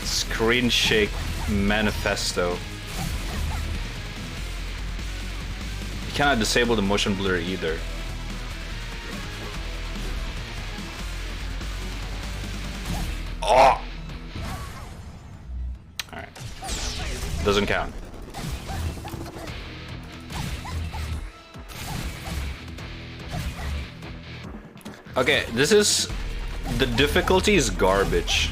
Screen shake manifesto. You cannot disable the motion blur either. Oh! Alright. Doesn't count. Okay, this is... The difficulty is garbage.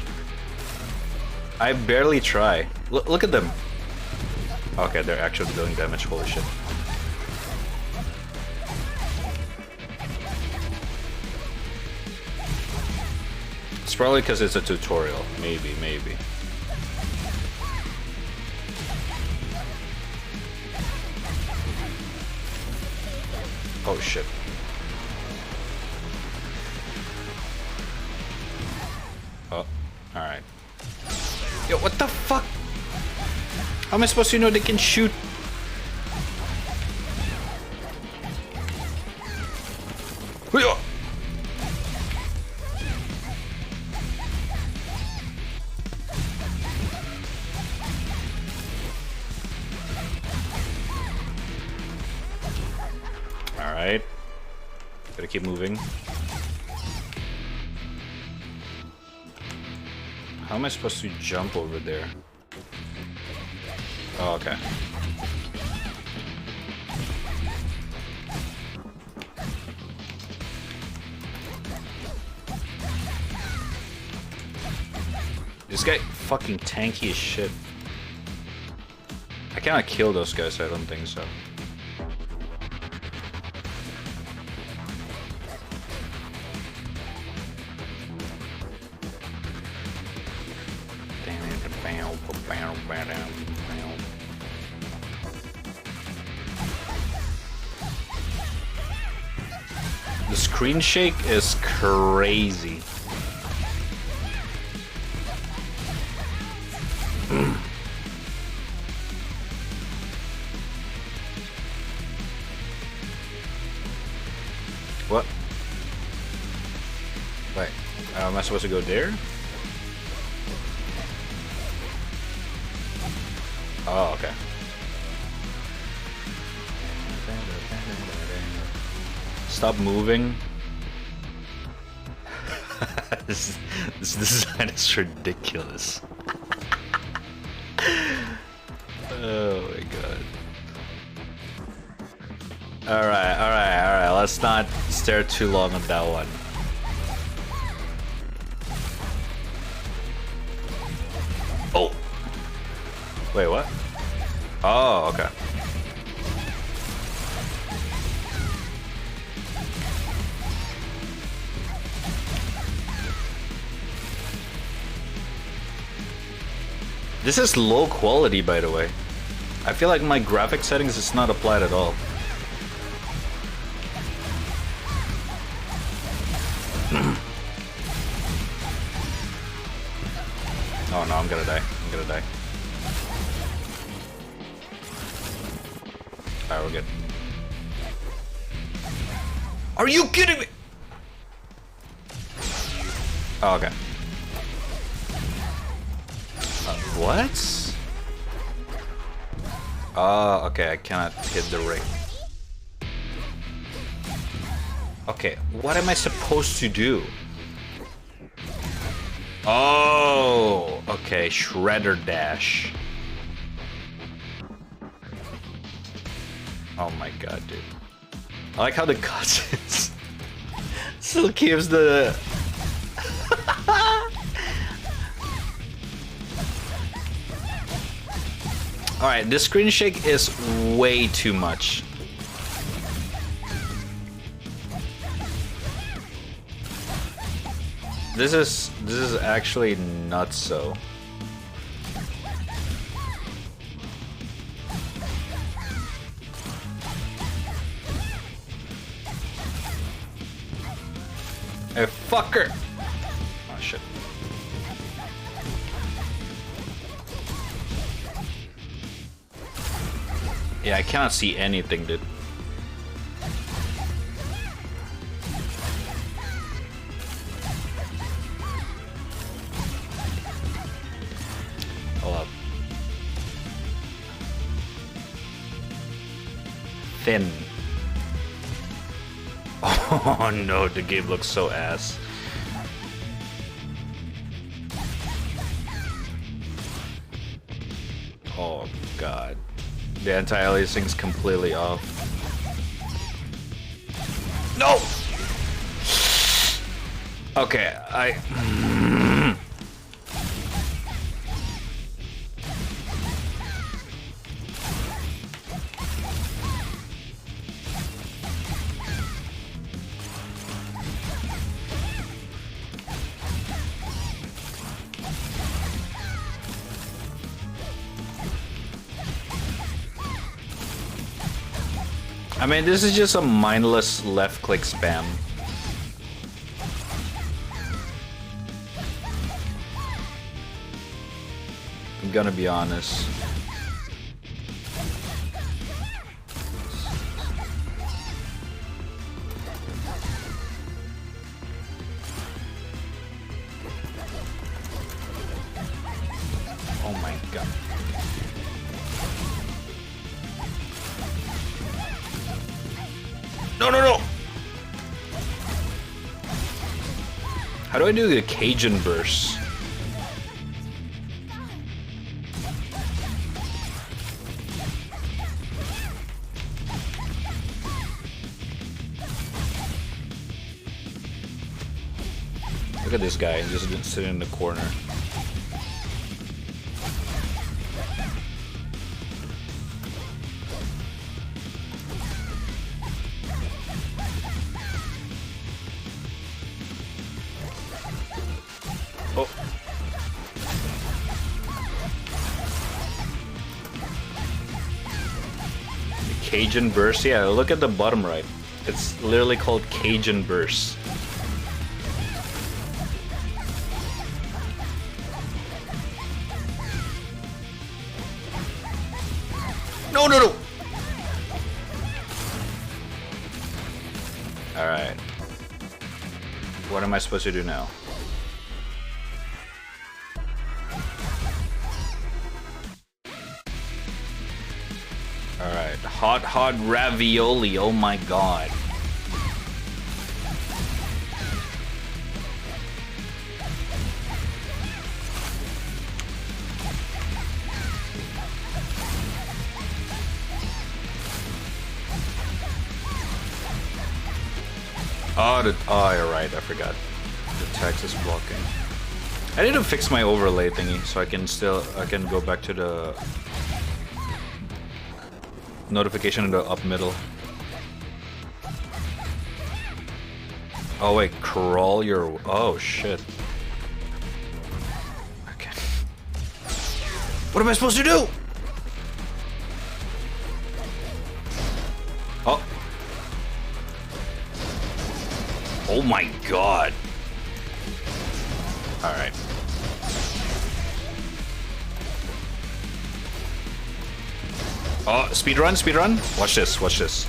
I barely try. Look at them. Okay, they're actually dealing damage. Holy shit. It's probably because it's a tutorial. Maybe. Oh shit. Oh, alright. Yo, what the fuck? How am I supposed to know they can shoot? Alright. Gotta keep moving. How am I supposed to jump over there? Oh, okay. This guy fucking tanky as shit. I cannot kill those guys, I don't think so. The screen shake is crazy. What? Wait, am I supposed to go there? Oh, okay. Stop moving. This design is ridiculous. Oh my god. Alright. Let's not stare too long at that one. Oh! Wait, what? Oh, okay. This is low quality, by the way. I feel like my graphic settings is not applied at all. Oh no, I'm gonna die. Alright, we're good. Are you kidding me? Oh, okay. What? Oh, okay, I cannot hit the ring. Okay, what am I supposed to do? Oh, okay, Shredder Dash. Oh my god, dude. I like how the cutscenes still gives the... Alright, this screen shake is way too much. This is actually nuts so. Hey, fucker! Oh shit. Yeah, I cannot see anything, dude. Hold up. Thin. Oh no, the game looks so ass. Oh god. The anti-aliasing's completely off. No! Okay, I mean, this is just a mindless left-click spam. I'm gonna be honest. Oh my god. No, no, no! How do I do the Cajun burst? Look at this guy, just sitting in the corner. Oh. The Cajun burst? Yeah, look at the bottom right. It's literally called Cajun burst. No, no, no! Alright. What am I supposed to do now? Alright, hot ravioli, oh my god. Oh, you're right, I forgot. The text is blocking. I need to fix my overlay thingy so I can go back to the notification in the up middle. Oh wait, crawl your... Oh shit. Okay. What am I supposed to do? Oh. Oh my god. Alright. Oh, speedrun, speedrun. Watch this, watch this.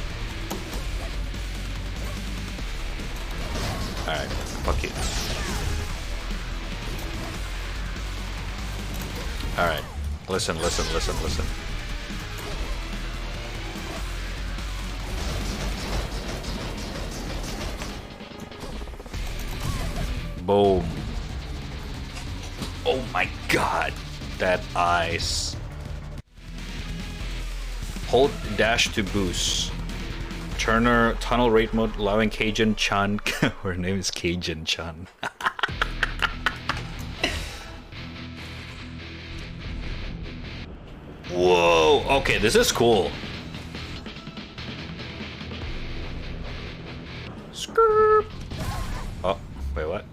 Alright, fuck it. Alright, listen, listen, listen, listen. Boom. Oh my god, that ice. Hold dash to boost. Turner tunnel rate mode allowing Cajun Chan. Her name is Cajun Chan. Whoa, okay, this is cool. Skirp. Oh, wait, what?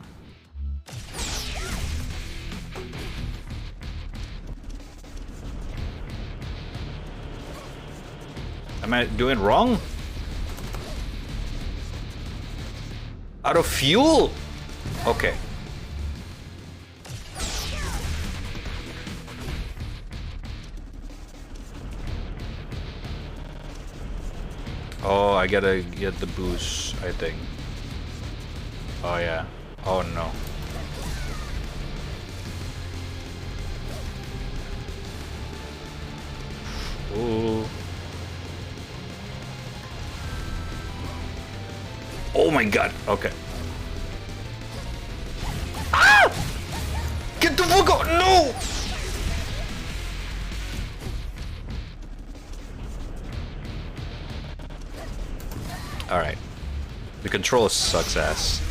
Am I doing wrong? Out of fuel? Okay. Oh, I gotta get the boost, I think. Oh yeah. Oh no. Ooh. Oh my god, okay. Ah! Get the fuck out! No! Alright. The control sucks ass.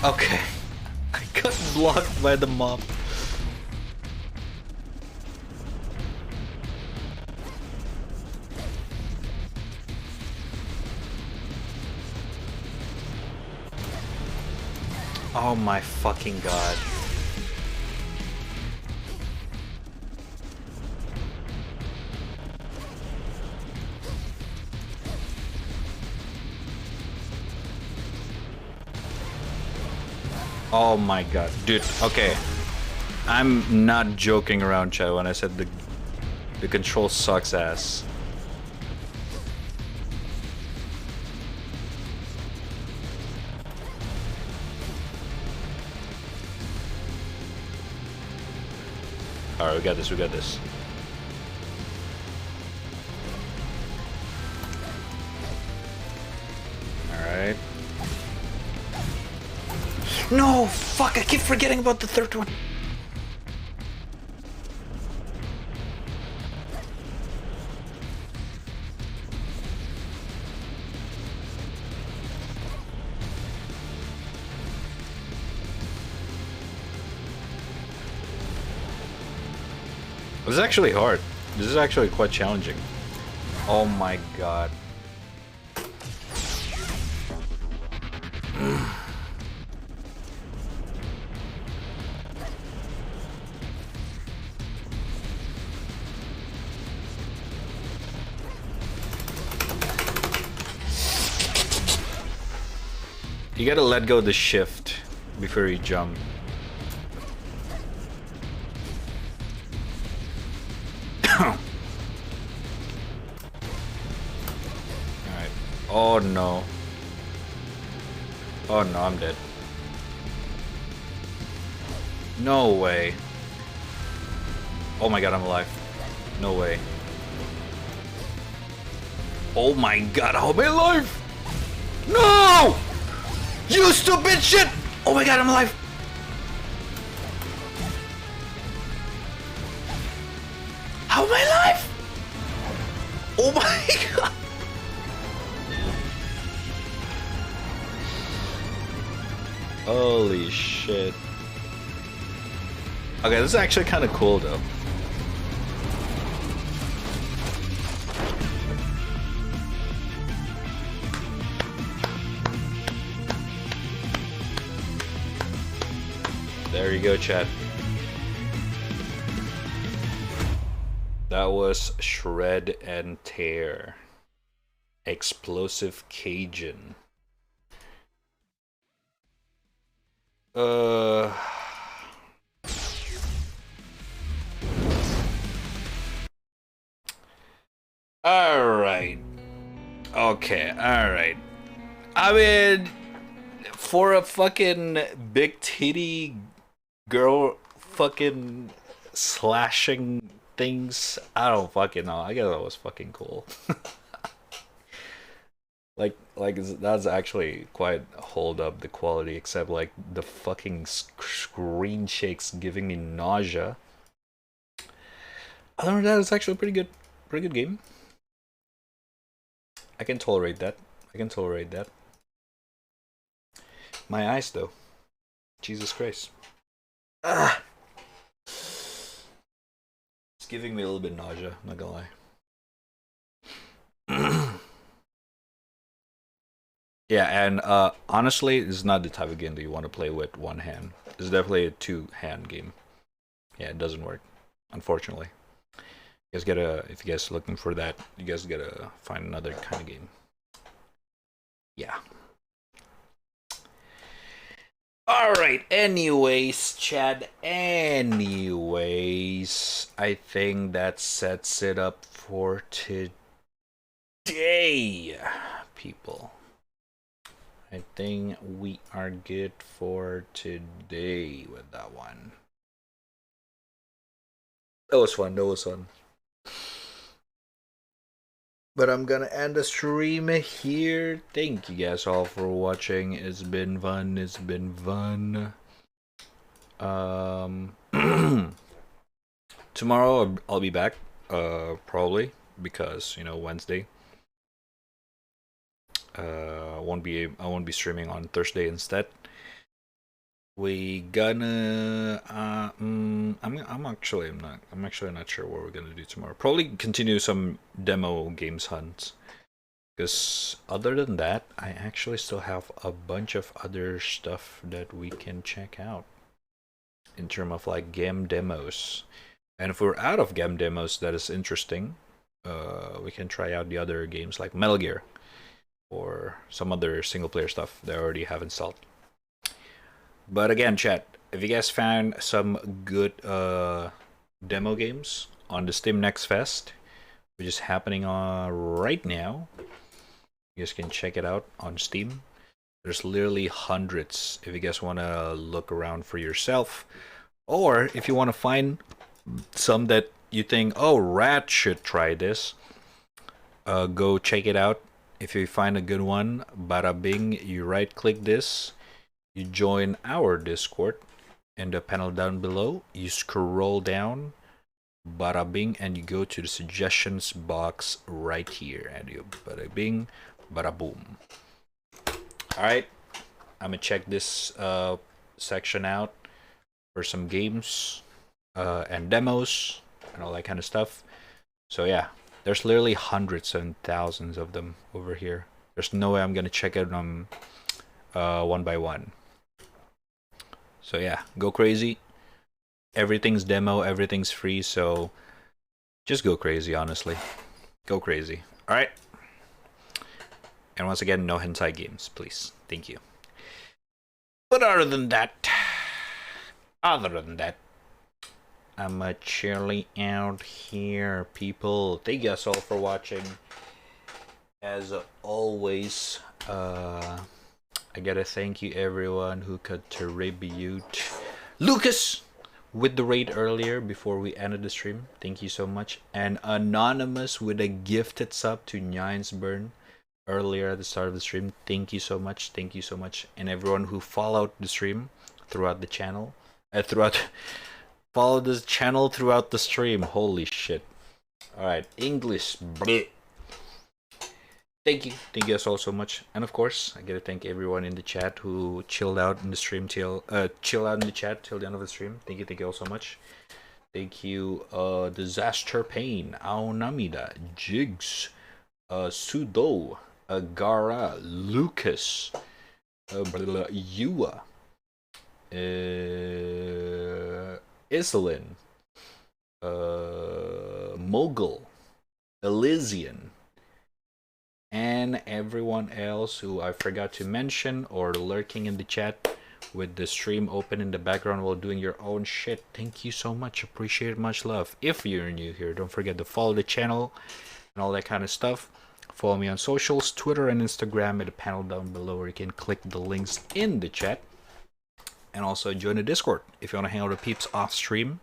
Okay. I got blocked by the mob. Oh my fucking god. Oh my god, dude, okay. I'm not joking around, chat, when I said the control sucks ass. Alright, we got this, we got this. Alright. No! Fuck, I keep forgetting about the third one. This is actually hard. This is actually quite challenging. Oh my god. You gotta let go of the shift before you jump. Alright. Oh no. Oh no, I'm dead. No way. Oh my god, I'm alive. No way. Oh my god, how am I alive? No! You stupid shit! Oh my god, I'm alive! How am I alive? Oh my god! Holy shit. Okay, this is actually kind of cool though. There you go, chat. That was Shred and Tear. Explosive Cajun. Alright. Okay, alright. I mean, for a fucking big titty girl fucking slashing things, I don't fucking know. I guess that was fucking cool. like that's actually quite hold up the quality, except like the fucking screen shakes giving me nausea. Other than that, it's actually a pretty good game. I can tolerate that. I can tolerate that. My eyes though. Jesus Christ. Ah! It's giving me a little bit nausea, not gonna lie. Yeah, and honestly, this is not the type of game that you want to play with one hand. It's definitely a two-hand game. Yeah, it doesn't work, unfortunately. You guys gotta, if you guys are looking for that, you guys gotta find another kind of game. Yeah. Alright, anyways, Chad, anyways, I think that sets it up for today, people. I think we are good for today with that one. That was fun, that was fun. But I'm gonna end the stream here. Thank you guys all for watching. It's been fun. It's been fun. Tomorrow I'll be back. Probably because Wednesday. I won't be streaming on Thursday instead. we gonna I'm actually not sure what we're gonna do tomorrow. Probably continue some demo games hunts. Because other than that, I actually still have a bunch of other stuff that we can check out in terms of like game demos. And if we're out of game demos that is interesting, we can try out the other games like Metal Gear or some other single player stuff that I already have installed. But again, chat, if you guys found some good demo games on the Steam Next Fest, which is happening right now, you guys can check it out on Steam. There's literally hundreds if you guys want to look around for yourself. Or if you want to find some that you think, oh, Rat should try this, go check it out. If you find a good one, bada bing, you right click this, you join our Discord in the panel down below, you scroll down, bada bing, and you go to the suggestions box right here, and you bada bing, bada boom. Alright, I'm gonna check this section out for some games and demos and all that kind of stuff. So yeah, there's literally hundreds and thousands of them over here. There's no way I'm gonna check out them one by one. So yeah, go crazy. Everything's demo, everything's free, so just go crazy, honestly. Go crazy. Alright. And once again, no hentai games, please. Thank you. But other than that, I'm chilling out here, people. Thank you guys all for watching. As always, I gotta thank you everyone who contributed. Lucas with the raid earlier before we ended the stream. Thank you so much. And Anonymous with a gifted sub to Burn earlier at the start of the stream. Thank you so much. Thank you so much. And everyone who followed the stream throughout the channel. Follow this channel throughout the stream. Holy shit. Alright, English. Bleh. Thank you guys all so much. And of course, I gotta thank everyone in the chat who chilled out in the stream till chill out in the chat till the end of the stream. Thank you all so much. Thank you, Disaster Pain, Aonamida, Jigs, Sudo, Gara, Lucas, Yua, Iselin, Mogul, Elysian, and everyone else who I forgot to mention or lurking in the chat with the stream open in the background while doing your own shit. Thank you so much. Appreciate it. Much love. If you're new here, don't forget to follow the channel and all that kind of stuff. Follow me on socials, Twitter and Instagram at the panel down below, where you can click the links in the chat. And also join the Discord if you want to hang out with peeps off stream,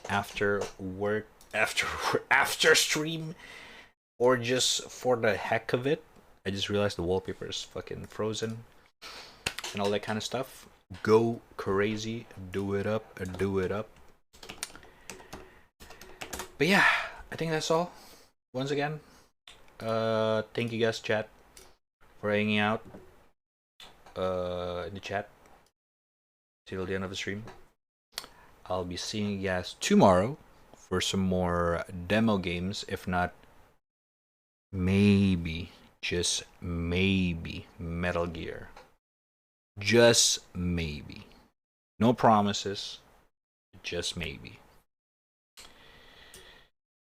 after work, after stream, or just for the heck of it. I just realized the wallpaper is fucking frozen and all that kind of stuff. Go crazy, do it up. But yeah, I think that's all. Once again, thank you guys, chat, for hanging out in the chat till the end of the stream. I'll be seeing you guys tomorrow for some more demo games. If not, maybe, just maybe, Metal Gear. Just maybe. No promises, just maybe.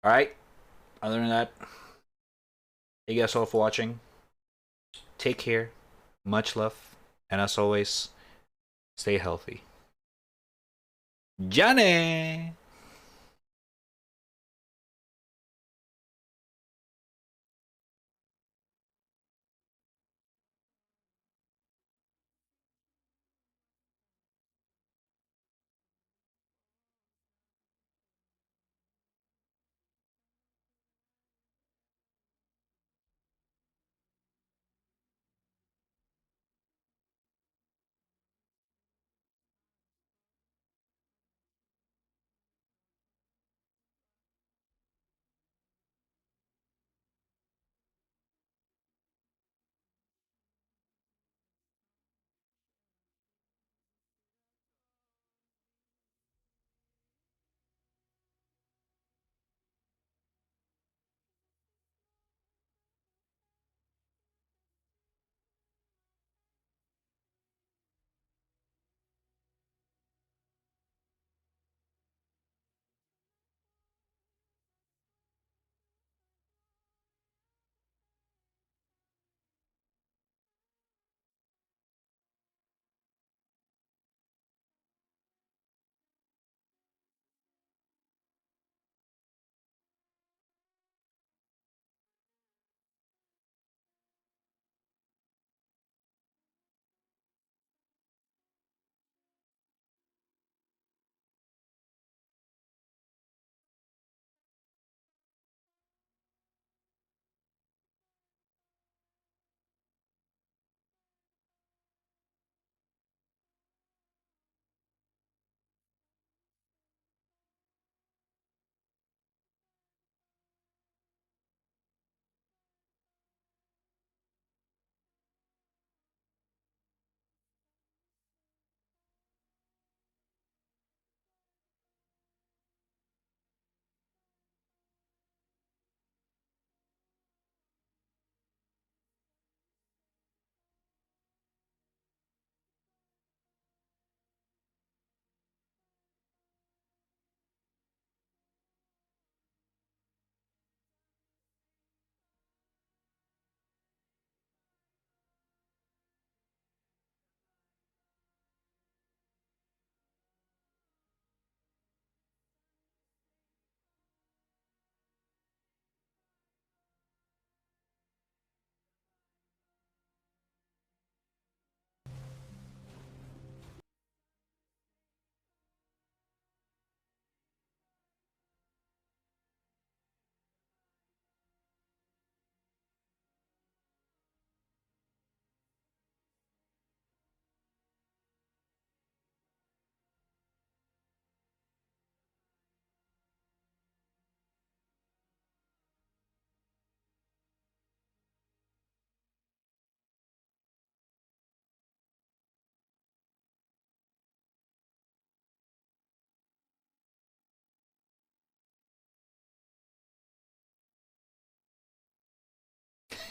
Alright, other than that, thank you guys all for watching. Take care, much love, and as always, stay healthy. Johnny!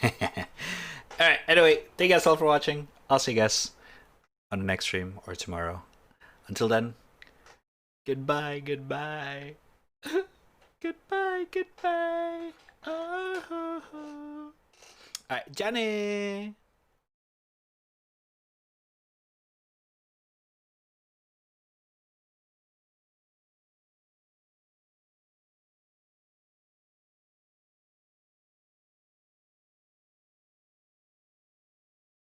Alright, anyway, thank you guys all for watching. I'll see you guys on the next stream or tomorrow. Until then, goodbye, goodbye. Goodbye, goodbye. Alright, Johnny.